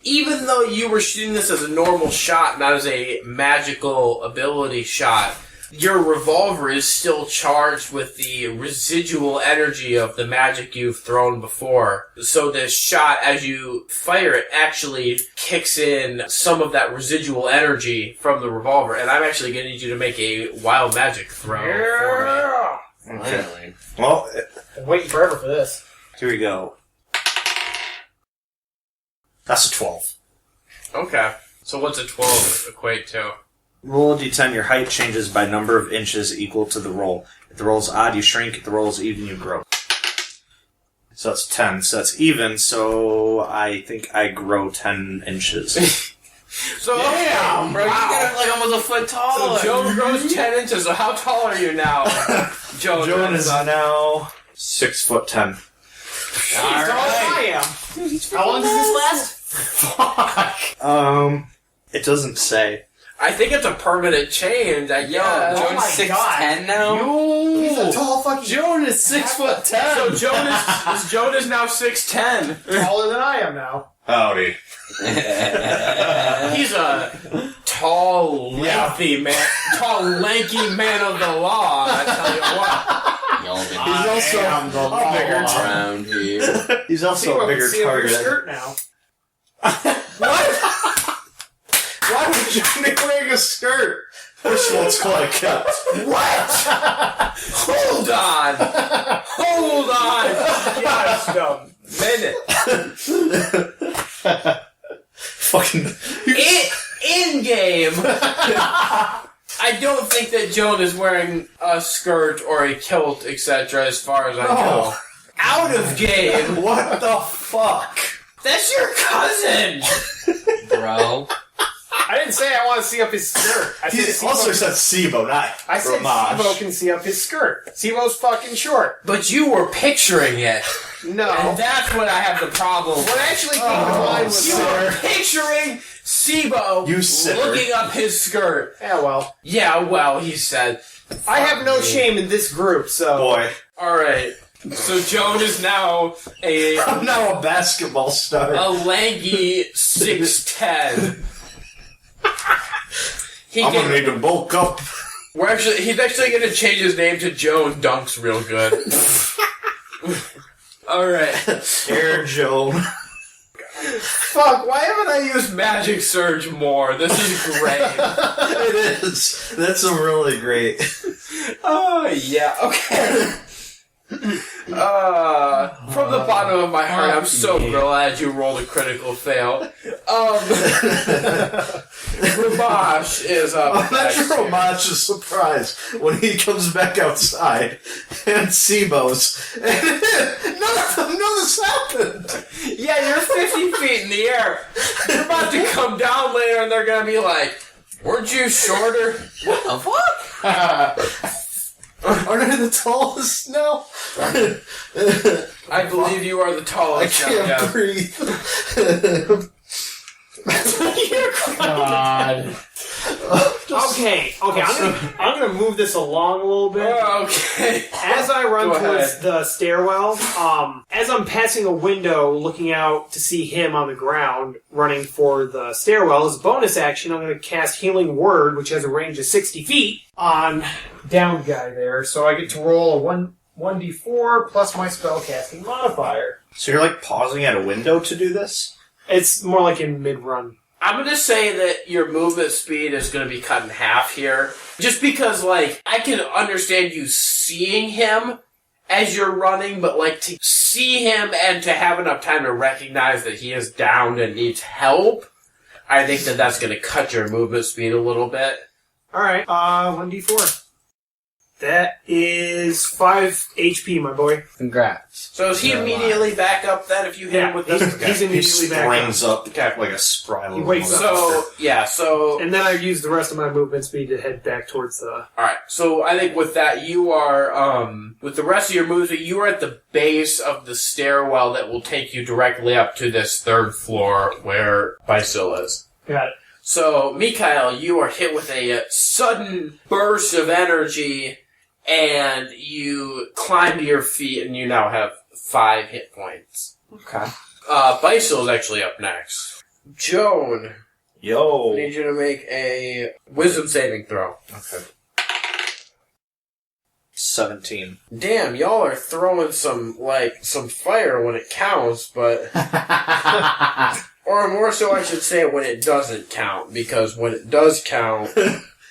Even though you were shooting this as a normal shot, not as a magical ability shot, your revolver is still charged with the residual energy of the magic you've thrown before. So the shot, as you fire it, actually kicks in some of that residual energy from the revolver. And I'm actually going to need you to make a wild magic throw for me. Okay. Well, I'm waiting forever for this. here we go. That's a 12. Okay. So what's a 12 equate to? Roll a d10. Your height changes by number of inches equal to the roll. If the roll's odd, you shrink. If the roll's even, you grow. So that's 10. So that's even. So I think I grow 10 inches. So, damn, Bro, you got like almost a foot taller. So Joan grows 10 inches. So how tall are you now? Joan is now 6'10". Alright. I am. How long does this last? It doesn't say. I think it's a permanent change. I guess. Oh Joan's my 6'10" now? He's a tall fucking Joan is 6'10". So Joan is now 6'10". taller than I am now. Howdy. He's a tall, lengthy man. Tall, lanky man of the law. I tell you what. Y'all been He's also a bigger around here. He's also a bigger see over your target. skirt now. What? Why would you be wearing a skirt? First of all, it's called a cut. What? Hold on. Hold on. Just a minute. Fucking. In game. I don't think that Joan is wearing a skirt or a kilt, etc. As far as I know. Out of game. What the fuck? That's your cousin. Bro. I didn't say I want to see up his skirt. I He said also Seebo- said Seebo, not I said Rhomash. Seebo can see up his skirt. Seebo's fucking short. But you were picturing it. No. And that's what I have the problem with. What actually came to mind was You were picturing Seebo You sinner. looking up his skirt. Yeah, well. Yeah, well, he said. I have no shame in this group, so... Boy, Alright. So Joan is now I'm now a basketball star. a lanky 6'10". I'm gonna need to bulk up. He's actually going to change his name to Joan Dunks real good. Alright. Air Joan. Fuck, why haven't I used Magic Surge more? This is great. It is. That's a really great. Oh, yeah, okay. From the bottom of my heart, I'm so glad you rolled a critical fail. Rhomash is up. Imagine Rhomash is surprised when he comes back outside and Seebo's. None of them know this happened. Yeah, you're 50 feet in the air. You're about to come down later and they're gonna be like, weren't you shorter? What the fuck? Aren't I the tallest now? I believe you are the I tallest. can't yeah. breathe. God. Okay, I'm gonna move this along a little bit. Okay. As I run Go towards ahead. the stairwell, as I'm passing a window looking out to see him on the ground running for the stairwell, as a bonus action, I'm going to cast Healing Word, which has a range of 60 feet, on down guy there. So I get to roll a 1d4 plus my spellcasting modifier. So you're like pausing at a window to do this? It's more like in mid-run. I'm going to say that your movement speed is going to be cut in half here. Just because, like, I can understand you seeing him as you're running, but, like, to see him and to have enough time to recognize that he is downed and needs help, I think that that's going to cut your movement speed a little bit. Alright, 1d4. That is 5 HP, my boy. Congrats. So is he immediately back up then if you hit him with this? he's immediately back up. Springs up Okay. like a spry little He wakes up. So, yeah, so... And then I use the rest of my movement speed to head back towards the... Alright, so I think with that, you are, with the rest of your moves, you are at the base of the stairwell that will take you directly up to this third floor where Bysil is. Got it. So, Mikhail, you are hit with a sudden burst of energy, and you climb to your feet, and you now have 5 hit points. Okay. Bysil is actually up next. Joan, I Yo. need you to make a wisdom saving throw. Okay. 17. Damn, y'all are throwing some fire when it counts, but... or more so I should say when it doesn't count, because when it does count...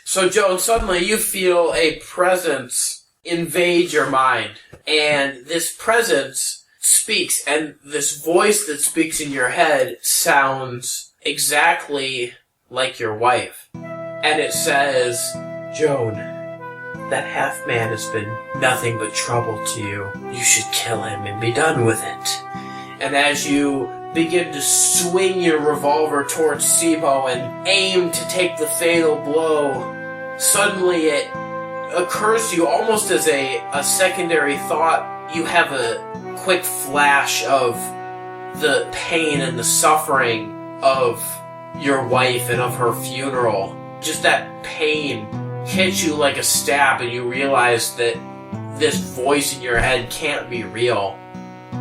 So, Joan, suddenly you feel a presence invade your mind, and this presence speaks, and this voice that speaks in your head sounds exactly like your wife. And it says, Joan, that half-man has been nothing but trouble to you. You should kill him and be done with it. And as you begin to swing your revolver towards Seebo and aim to take the fatal blow, suddenly it occurs to you almost as a secondary thought. You have a quick flash of the pain and the suffering of your wife and of her funeral. just that pain hits you like a stab, and you realize that this voice in your head can't be real.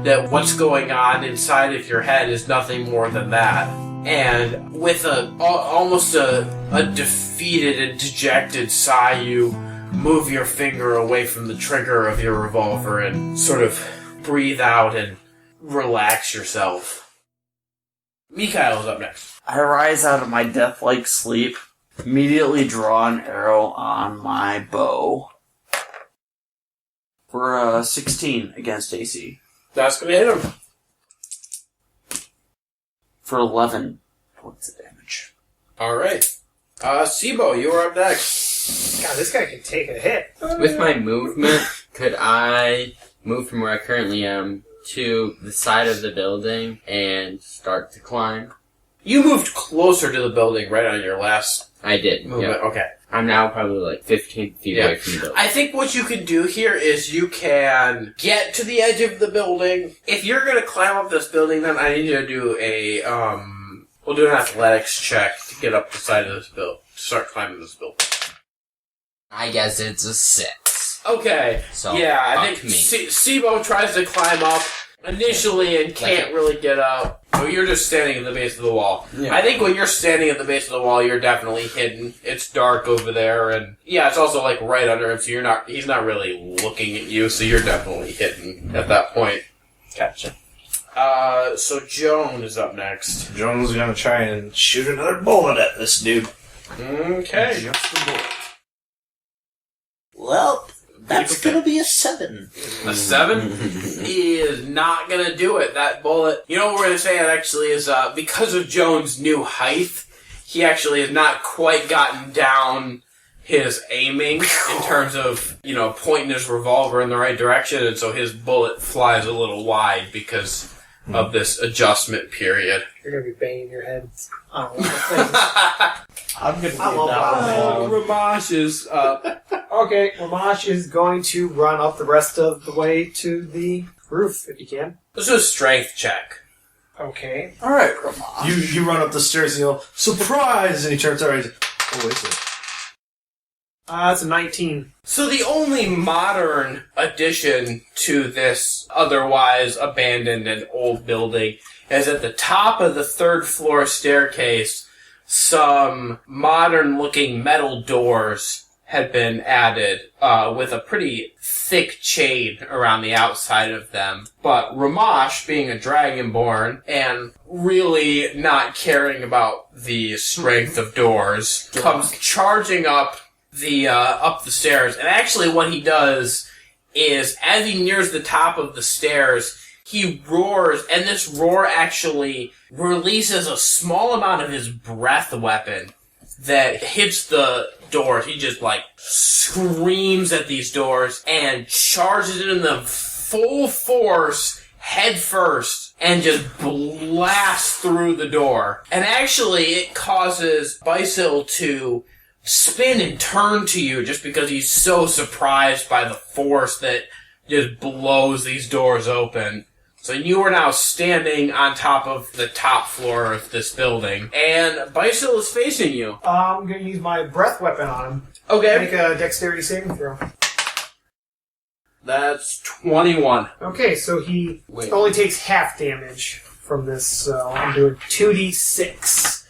That what's going on inside of your head is nothing more than that. And with almost a defeated and dejected sigh, you move your finger away from the trigger of your revolver and sort of breathe out and relax yourself. Mikhail's up next. I rise out of my death-like sleep, immediately draw an arrow on my bow. For 16 against AC. That's gonna hit him. For 11 points of damage. Alright. Seebo, you are up next. God, this guy can take a hit. With my movement, could I move from where I currently am to the side of the building and start to climb? You moved closer to the building right on your last I did. movement. Yeah. Okay. I'm now probably like 15 feet away from the building. I think what you can do here is you can get to the edge of the building. If you're going to climb up this building, then I need you to do we'll do an athletics check to get up the side of this building, to start climbing this building. I guess it's a 6. Okay. So, yeah, I fuck think me. Seebo tries to climb up initially and can't really get up. So you're just standing at the base of the wall. Yeah. I think when you're standing at the base of the wall, you're definitely hidden. It's dark over there, and yeah, it's also like right under him, so he's not really looking at you, so you're definitely hidden at that point. Gotcha. So Joan is up next. Joan's gonna try and shoot another bullet at this dude. Okay. Just the bullet. Well, that's gonna be a 7. A 7 is not gonna do it. That bullet, you know what we're gonna say actually is, because of Joan's new height, he actually has not quite gotten down his aiming in terms of, pointing his revolver in the right direction, and so his bullet flies a little wide because of this adjustment period. You're going to be banging your head on a lot of things. I'm gonna get I love down. Rhomash is up. Okay, Rhomash is going to run up the rest of the way to the roof, if you can. Let's do a strength check. Okay. Alright, Rhomash. You run up the stairs and yell, "Surprise!" And he turns around and he's like, "Oh, wait a second." That's a 19. So the only modern addition to this otherwise abandoned and old building is at the top of the 3rd floor staircase, some modern-looking metal doors had been added with a pretty thick chain around the outside of them. But Rhomash, being a dragonborn and really not caring about the strength of doors, comes charging up the stairs. And actually what he does is, as he nears the top of the stairs, he roars, and this roar actually releases a small amount of his breath weapon that hits the doors. He just, screams at these doors and charges into them full force, head first, and just blasts through the door. And actually, it causes Bysil to spin and turn to you just because he's so surprised by the force that just blows these doors open. So you are now standing on top of the top floor of this building, and Bysil is facing you. I'm going to use my breath weapon on him. Okay. Make a dexterity saving throw. That's 21. Okay, so he Wait. only takes half damage from this, so I'm doing 2d6.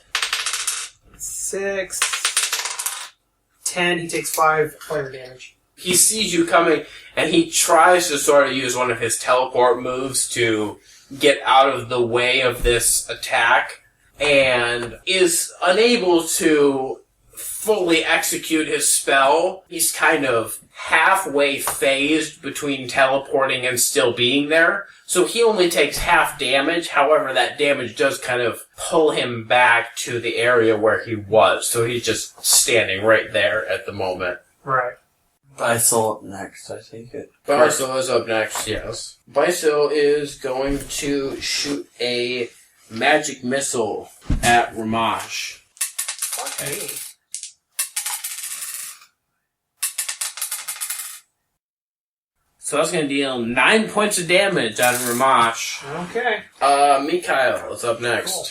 6, 10, he takes 5 fire damage. He sees you coming, and he tries to sort of use one of his teleport moves to get out of the way of this attack, and is unable to fully execute his spell. He's kind of halfway phased between teleporting and still being there, so he only takes half damage. However, that damage does kind of pull him back to the area where he was, so he's just standing right there at the moment. Right. Bysil up next, I take it. Bysil is up next, yes. Bysil is going to shoot a magic missile at Rhomash. Okay. So that's going to deal 9 points of damage on Rhomash. Okay. Mikhail is up next. Cool.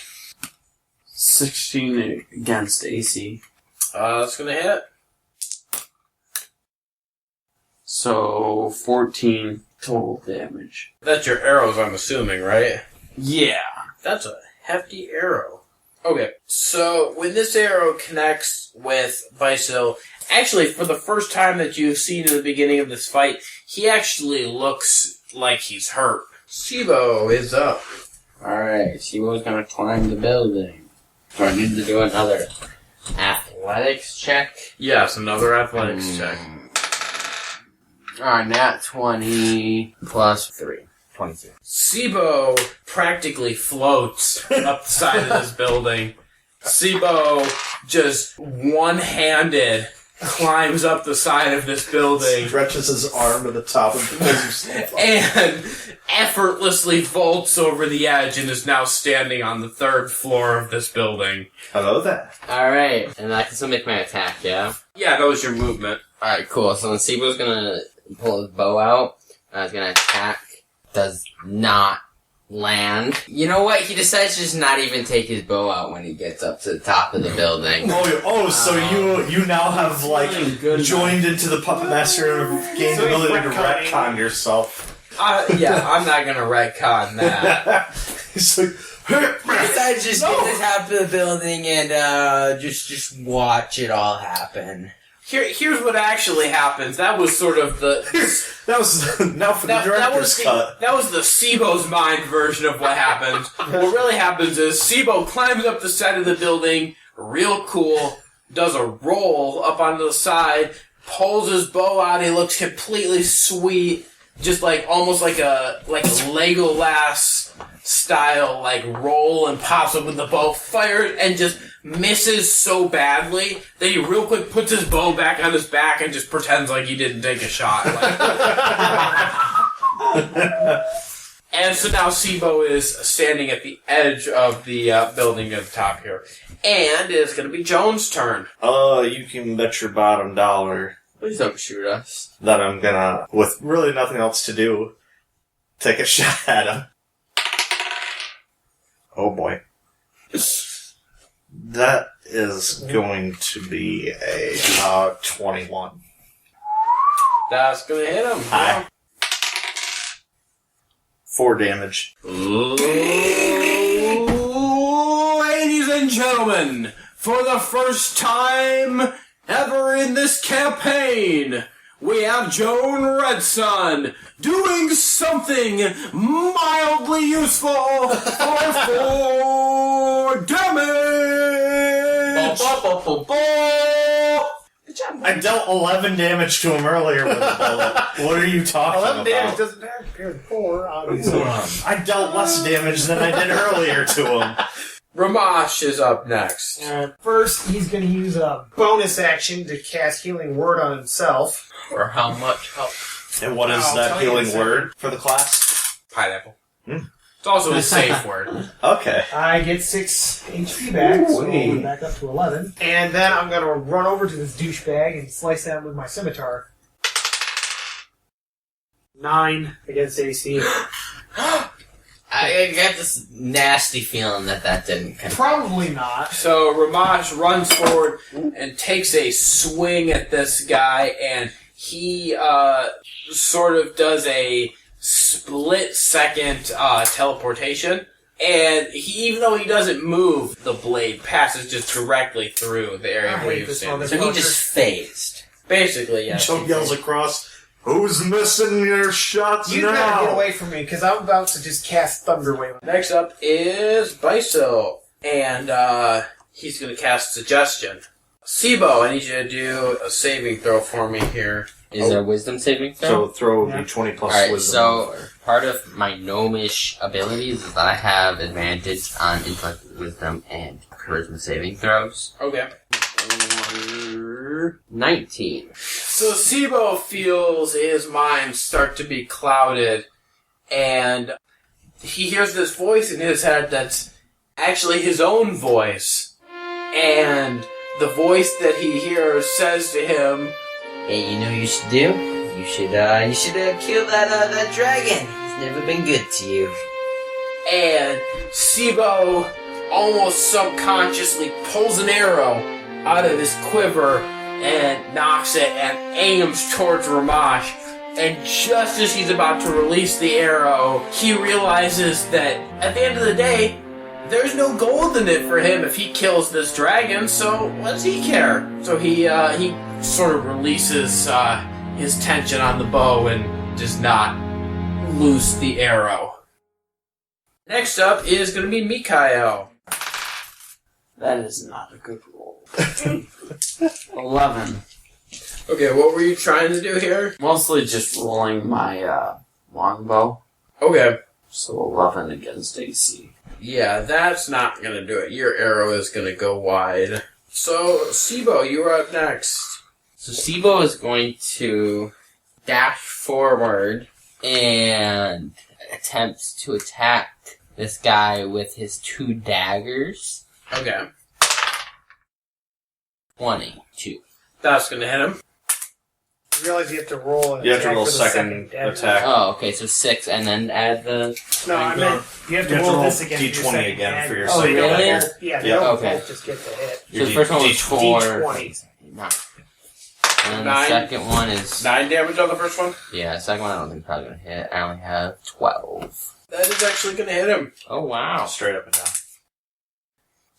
16 against AC. It's gonna hit. So 14 total damage. That's your arrows, I'm assuming, right? Yeah. That's a hefty arrow. Okay, so when this arrow connects with Bysil, actually, for the first time that you've seen in the beginning of this fight, he actually looks like he's hurt. Seebo is up. Alright, Seebo's gonna climb the building. Do I need to do another athletics check? Yes, another athletics check. Alright, nat 20 plus 3. 22. Seebo practically floats up the side of this building. Seebo just one-handed climbs up the side of this building Stretches his arm to the top and pulls himself up. and effortlessly vaults over the edge and is now standing on the 3rd floor of this building. Hello there. Alright, and I can still make my attack, yeah? Yeah, that was your movement. Alright, cool. So then Seebo's gonna pull his bow out. He's gonna attack. Does not land. You know what? He decides to just not even take his bow out when he gets up to the top of the building. So you now have joined into the puppet master and gained the ability to retcon yourself. Yeah, I'm not gonna retcon that. He's like, He decides to just get to the top of the building and just watch it all happen. Here's what actually happens. That was sort of the... that was now for the director's cut. That was the Seebo's mind version of what happened. What really happens is Seebo climbs up the side of the building, real cool, does a roll up onto the side, pulls his bow out, he looks completely sweet, just like almost like a Legolas style roll, and pops up with the bow, fires, and just misses so badly that he real quick puts his bow back on his back and just pretends like he didn't take a shot. And so now Seebo is standing at the edge of the building at the top here. And it's going to be Joan's turn. You can bet your bottom dollar Please don't shoot us. that I'm gonna, with really nothing else to do, take a shot at him. Oh boy. That is going to be a 21. That's going to hit him. Hi. 4 damage. Ladies and gentlemen, for the first time ever in this campaign, we have Joan Redsun doing something mildly useful for 4 damage! Good job. I dealt 11 damage to him earlier with a bullet. What are you talking 11 damage about? doesn't matter compared to 4, obviously. I dealt less damage than I did earlier to him. Rhomash is up next. First, he's going to use a bonus action to cast Healing Word on himself. For how much help? And what is I'll that tell you in a healing second. word for the class? Pineapple. It's also a safe word. Okay. I get 6 HP back, so we're back up to 11. And then I'm going to run over to this douchebag and slice him with my scimitar. 9 against AC. I got this nasty feeling that didn't connect. Probably not. So Rhomash runs forward and takes a swing at this guy, and he sort of does a split-second teleportation. And even though he doesn't move, the blade passes just directly through the area I where hate you this stand. So he just phased. Basically, yes. Joe yells across, "Who's missing your shots You now?" gotta get away from me, because I'm about to just cast Thunder Wave. Next up is Bysil, and he's going to cast Suggestion. Seebo, I need you to do a saving throw for me here. Is there a wisdom saving throw? So throw Yeah. d20 plus Alright, wisdom. so part of my gnomish abilities is that I have advantage on intellect, wisdom, and charisma saving throws. Okay. 19. So Seebo feels his mind start to be clouded, and he hears this voice in his head that's actually his own voice. And the voice that he hears says to him, Hey, you know what you should do? You should kill that dragon. He's never been good to you. and Seebo almost subconsciously pulls an arrow out of his quiver and knocks it and aims towards Rhomash. And just as he's about to release the arrow, he realizes that at the end of the day, there's no gold in it for him if he kills this dragon, so what does he care? So he sort of releases his tension on the bow and does not loose the arrow. Next up is going to be Mikhail. That is not a good roll. 11. Okay, what were you trying to do here? Mostly just rolling my longbow. Okay. So 11 against AC. Yeah, that's not going to do it. Your arrow is going to go wide. So, Seebo, you are up next. So Seebo is going to dash forward and attempt to attack this guy with his 2 daggers. Okay. 22. That's going to hit him. You realize you have to roll an You have to attack roll for the second dagger. attack. Oh, okay, so 6, and then add the... No, I meant you have to roll this again. D20 for your second again for your dagger. second they don't dagger. both- Yeah, they Yeah. don't Okay. both just get the hit. So the first one was 4. D20. 9. And the 9. second one is... 9 damage on the first one? Yeah, the second one I don't think probably going to hit. I only have 12. That is actually going to hit him. Oh, wow. Straight up and down.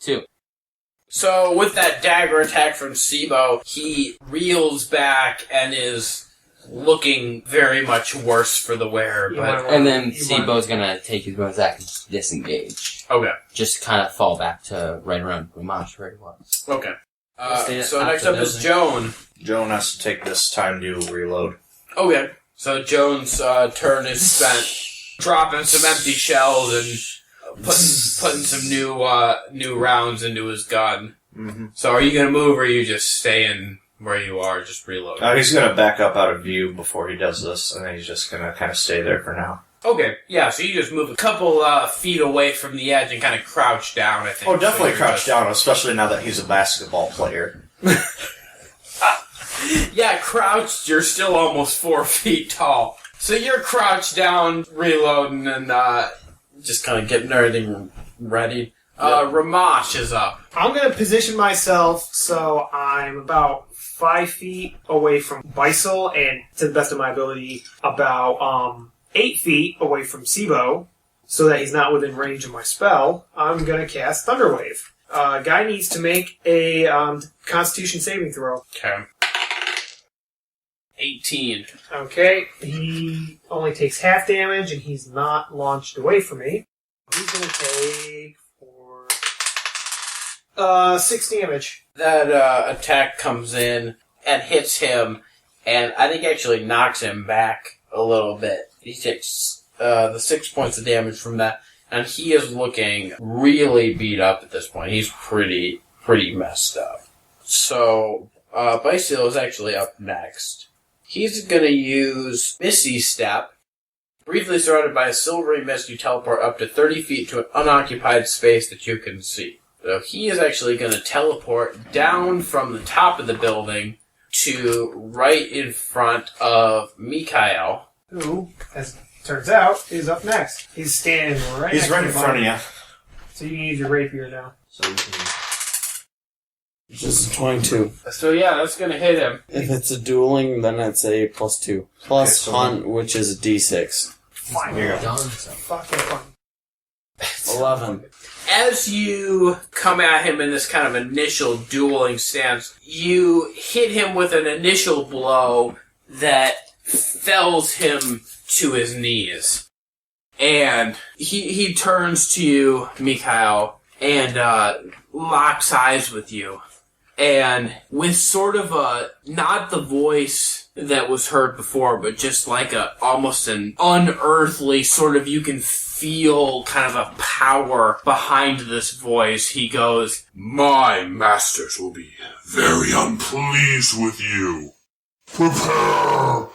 2. So, with that dagger attack from Seebo, he reels back and is looking very much worse for the wear. But And then Seebo's going to take his bonus action to disengage. okay. Just kind of fall back to right around Rhomash where he was. Okay. Stay So up next the up is building. Joan. Joan has to take this time to reload. Okay. So Joan's turn is spent dropping some empty shells and putting some new rounds into his gun. Mm-hmm. So are you going to move or are you just staying where you are, just reloading? He's going to back up out of view before he does this, and then he's just going to kind of stay there for now. Okay, yeah, so you just move a couple feet away from the edge and kind of crouch down, I think. Oh, definitely So crouch down, especially now that he's a basketball player. Yeah, crouched, you're still almost 4 feet tall. So you're crouched down, reloading, and just kind of getting everything ready. Rhomash is up. I'm going to position myself so I'm about 5 feet away from Bysil and, to the best of my ability, about 8 feet away from Seebo, so that he's not within range of my spell. I'm going to cast Thunderwave. Guy needs to make a Constitution saving throw. Okay. 18. Okay, he only takes half damage, and he's not launched away from me. He's going to take 6 damage. That attack comes in and hits him, and I think actually knocks him back a little bit. He takes the 6 points of damage from that, and he is looking really beat up at this point. He's pretty messed up. So, Bysil is actually up next. He's going to use Misty Step. Briefly surrounded by a silvery mist, you teleport up to 30 feet to an unoccupied space that you can see. So he is actually going to teleport down from the top of the building to right in front of Mikhail. Who, as it turns out, is up next. He's standing right He's next right to in the front of body. you. So you can use your rapier now. So you can... Just 22. So yeah, that's going to hit him. If it's a dueling, then it's a +2. Plus Okay, so- hunt, which is a D6. Fine. Here you go. Done, so. Fucking fun. 11. As you come at him in this kind of initial dueling stance, you hit him with an initial blow that fells him to his knees. And he turns to you, Mikhail, and locks eyes with you. And with sort of not the voice that was heard before, but just like almost an unearthly sort of, you can feel kind of a power behind this voice. He goes, My masters will be very unpleased with you. Prepare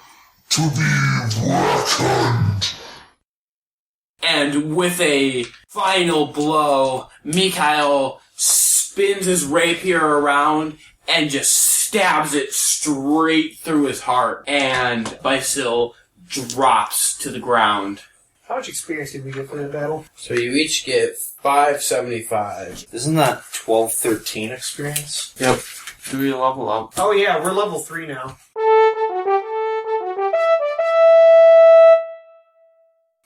to be reckoned. and with a final blow, Mikhail spins his rapier around and just stabs it straight through his heart, and Bysil drops to the ground. How much experience did we get for that battle? So you each get 575. Isn't that 12-13 experience? Yep. Do we level up? Oh yeah, we're level 3 now.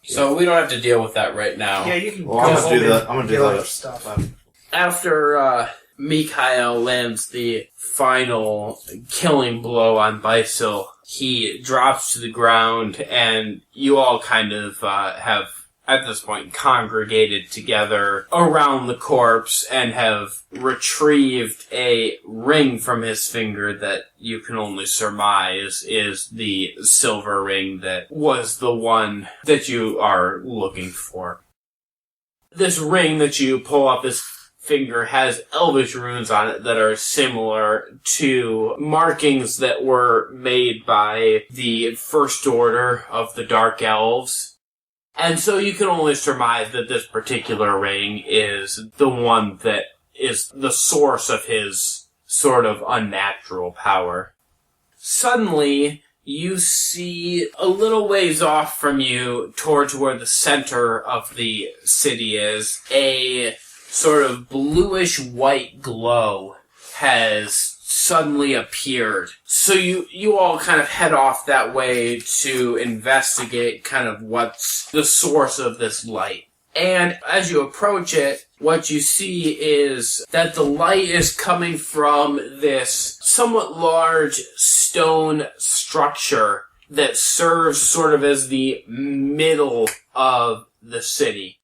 So we don't have to deal with that right now. Yeah, you can Well, I'm go gonna do home that. and I'm gonna get do all that. your stuff. After Mikhail lands the final killing blow on Bysil, he drops to the ground, and you all kind of have, at this point, congregated together around the corpse and have retrieved a ring from his finger that you can only surmise is the silver ring that was the one that you are looking for. This ring that you pull off his finger has elvish runes on it that are similar to markings that were made by the First Order of the Dark Elves. And so you can only surmise that this particular ring is the one that is the source of his sort of unnatural power. Suddenly, you see a little ways off from you, towards where the center of the city is, a sort of bluish-white glow has suddenly appeared. So you all kind of head off that way to investigate kind of what's the source of this light. And as you approach it, what you see is that the light is coming from this somewhat large stone structure that serves sort of as the middle of the city.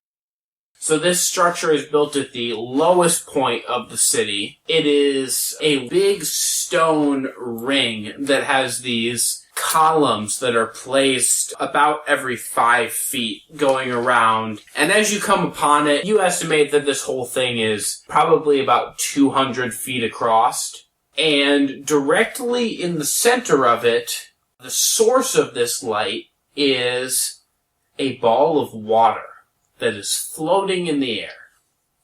So this structure is built at the lowest point of the city. It is a big stone ring that has these columns that are placed about every 5 feet going around. And as you come upon it, you estimate that this whole thing is probably about 200 feet across. And directly in the center of it, the source of this light is a ball of water that is floating in the air.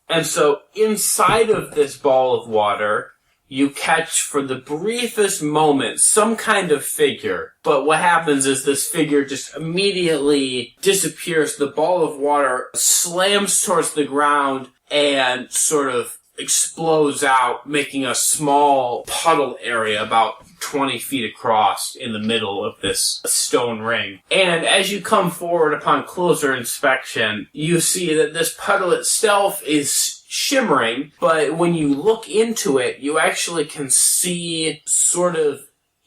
And so inside of this ball of water, you catch for the briefest moment some kind of figure. But what happens is this figure just immediately disappears. The ball of water slams towards the ground and sort of explodes out, making a small puddle area about 20 feet across in the middle of this stone ring. And as you come forward upon closer inspection, you see that this puddle itself is shimmering, but when you look into it, you actually can see sort of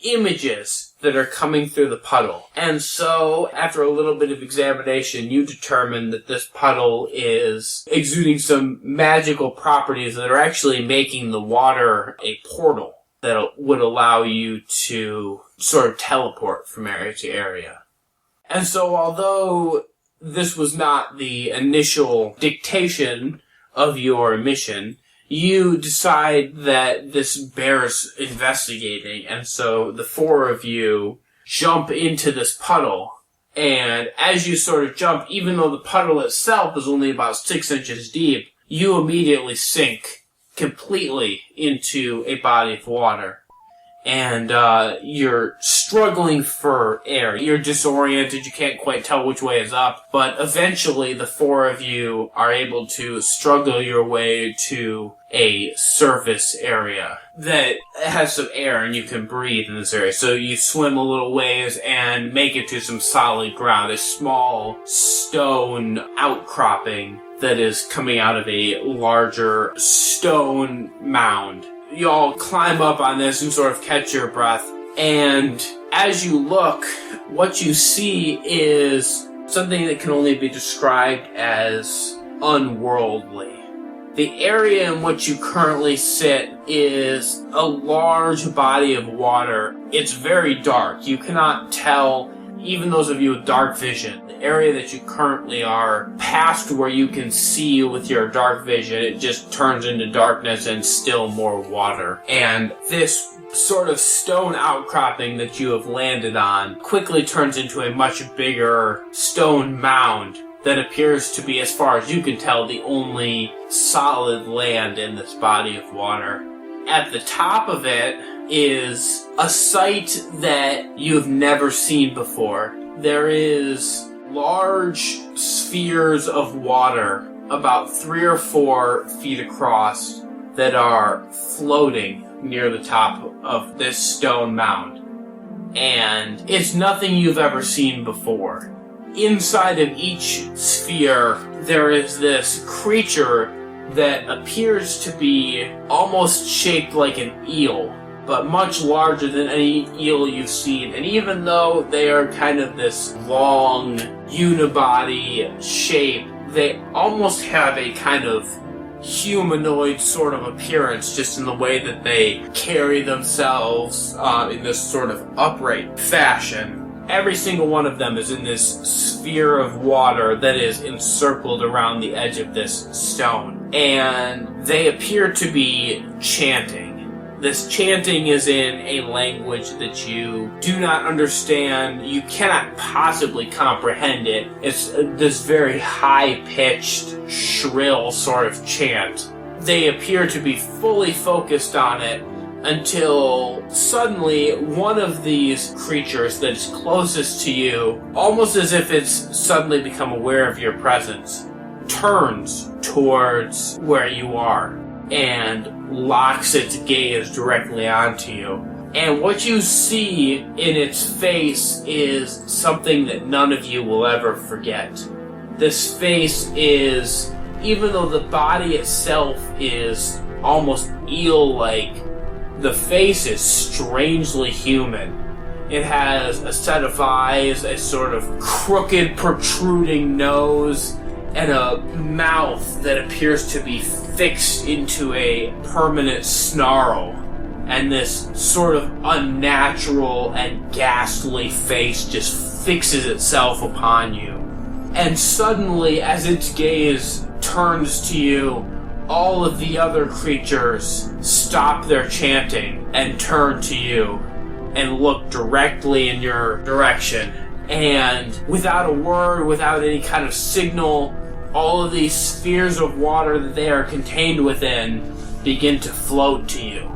images that are coming through the puddle. And so, after a little bit of examination, you determine that this puddle is exuding some magical properties that are actually making the water a portal that would allow you to sort of teleport from area to area. And so, although this was not the initial dictation of your mission, you decide that this bears investigating, and so the 4 of you jump into this puddle, and as you sort of jump, even though the puddle itself is only about 6 inches deep, you immediately sink completely into a body of water. And you're struggling for air. You're disoriented, you can't quite tell which way is up, but eventually the 4 of you are able to struggle your way to a surface area that has some air and you can breathe in this area. So you swim a little ways and make it to some solid ground, a small stone outcropping that is coming out of a larger stone mound. You all climb up on this and sort of catch your breath, and as you look, what you see is something that can only be described as unworldly. The area in which you currently sit is a large body of water. It's very dark. You cannot tell, even those of you with dark vision, the area that you currently are, past where you can see with your dark vision, it just turns into darkness and still more water. And this sort of stone outcropping that you have landed on quickly turns into a much bigger stone mound that appears to be, as far as you can tell, the only solid land in this body of water. At the top of it is a sight that you have never seen before. There is large spheres of water, about 3 or 4 feet across, that are floating near the top of this stone mound. And it's nothing you've ever seen before. Inside of each sphere, there is this creature that appears to be almost shaped like an eel, but much larger than any eel you've seen. And even though they are kind of this long, unibody shape, they almost have a kind of humanoid sort of appearance, just in the way that they carry themselves in this sort of upright fashion. Every single one of them is in this sphere of water that is encircled around the edge of this stone. And they appear to be chanting. This chanting is in a language that you do not understand. You cannot possibly comprehend it. It's this very high-pitched, shrill sort of chant. They appear to be fully focused on it until suddenly one of these creatures that's closest to you, almost as if it's suddenly become aware of your presence, turns towards where you are and locks its gaze directly onto you. And what you see in its face is something that none of you will ever forget. This face is, even though the body itself is almost eel-like, the face is strangely human. It has a set of eyes, a sort of crooked, protruding nose, and a mouth that appears to be fixed into a permanent snarl. And this sort of unnatural and ghastly face just fixes itself upon you. And suddenly, as its gaze turns to you, all of the other creatures stop their chanting and turn to you and look directly in your direction. And without a word, without any kind of signal, all of these spheres of water that they are contained within begin to float to you.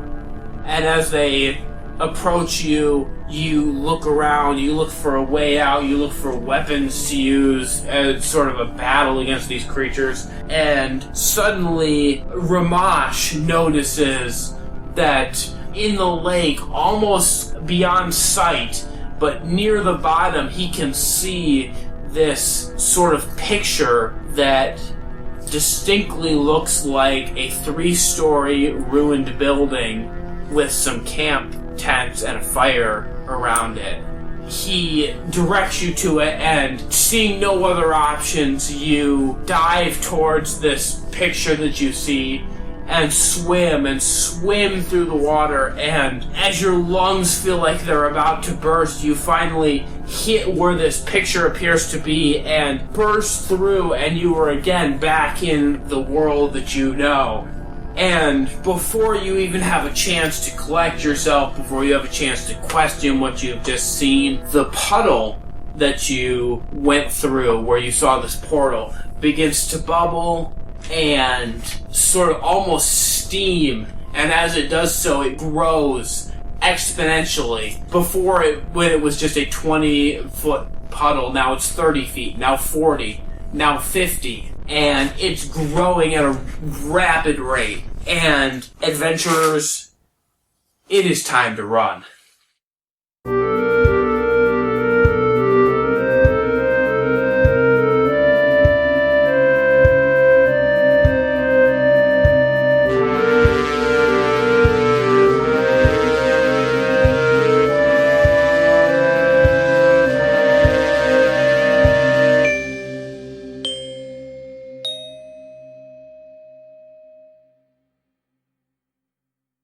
And as they approach you, you look around, you look for a way out, you look for weapons to use as sort of a battle against these creatures. And suddenly, Rhomash notices that in the lake, almost beyond sight, but near the bottom, he can see this sort of picture that distinctly looks like a 3-story ruined building with some camp tents and a fire around it. He directs you to it, and seeing no other options, you dive towards this picture that you see and swim through the water, and as your lungs feel like they're about to burst, you finally hit where this picture appears to be and burst through, and you are again back in the world that you know. And before you even have a chance to collect yourself, before you have a chance to question what you've just seen, the puddle that you went through, where you saw this portal, begins to bubble and sort of almost steam, and as it does so, it grows exponentially. Before when it was just a 20-foot puddle, now it's 30 feet, now 40, now 50, and it's growing at a rapid rate. And adventurers, it is time to run.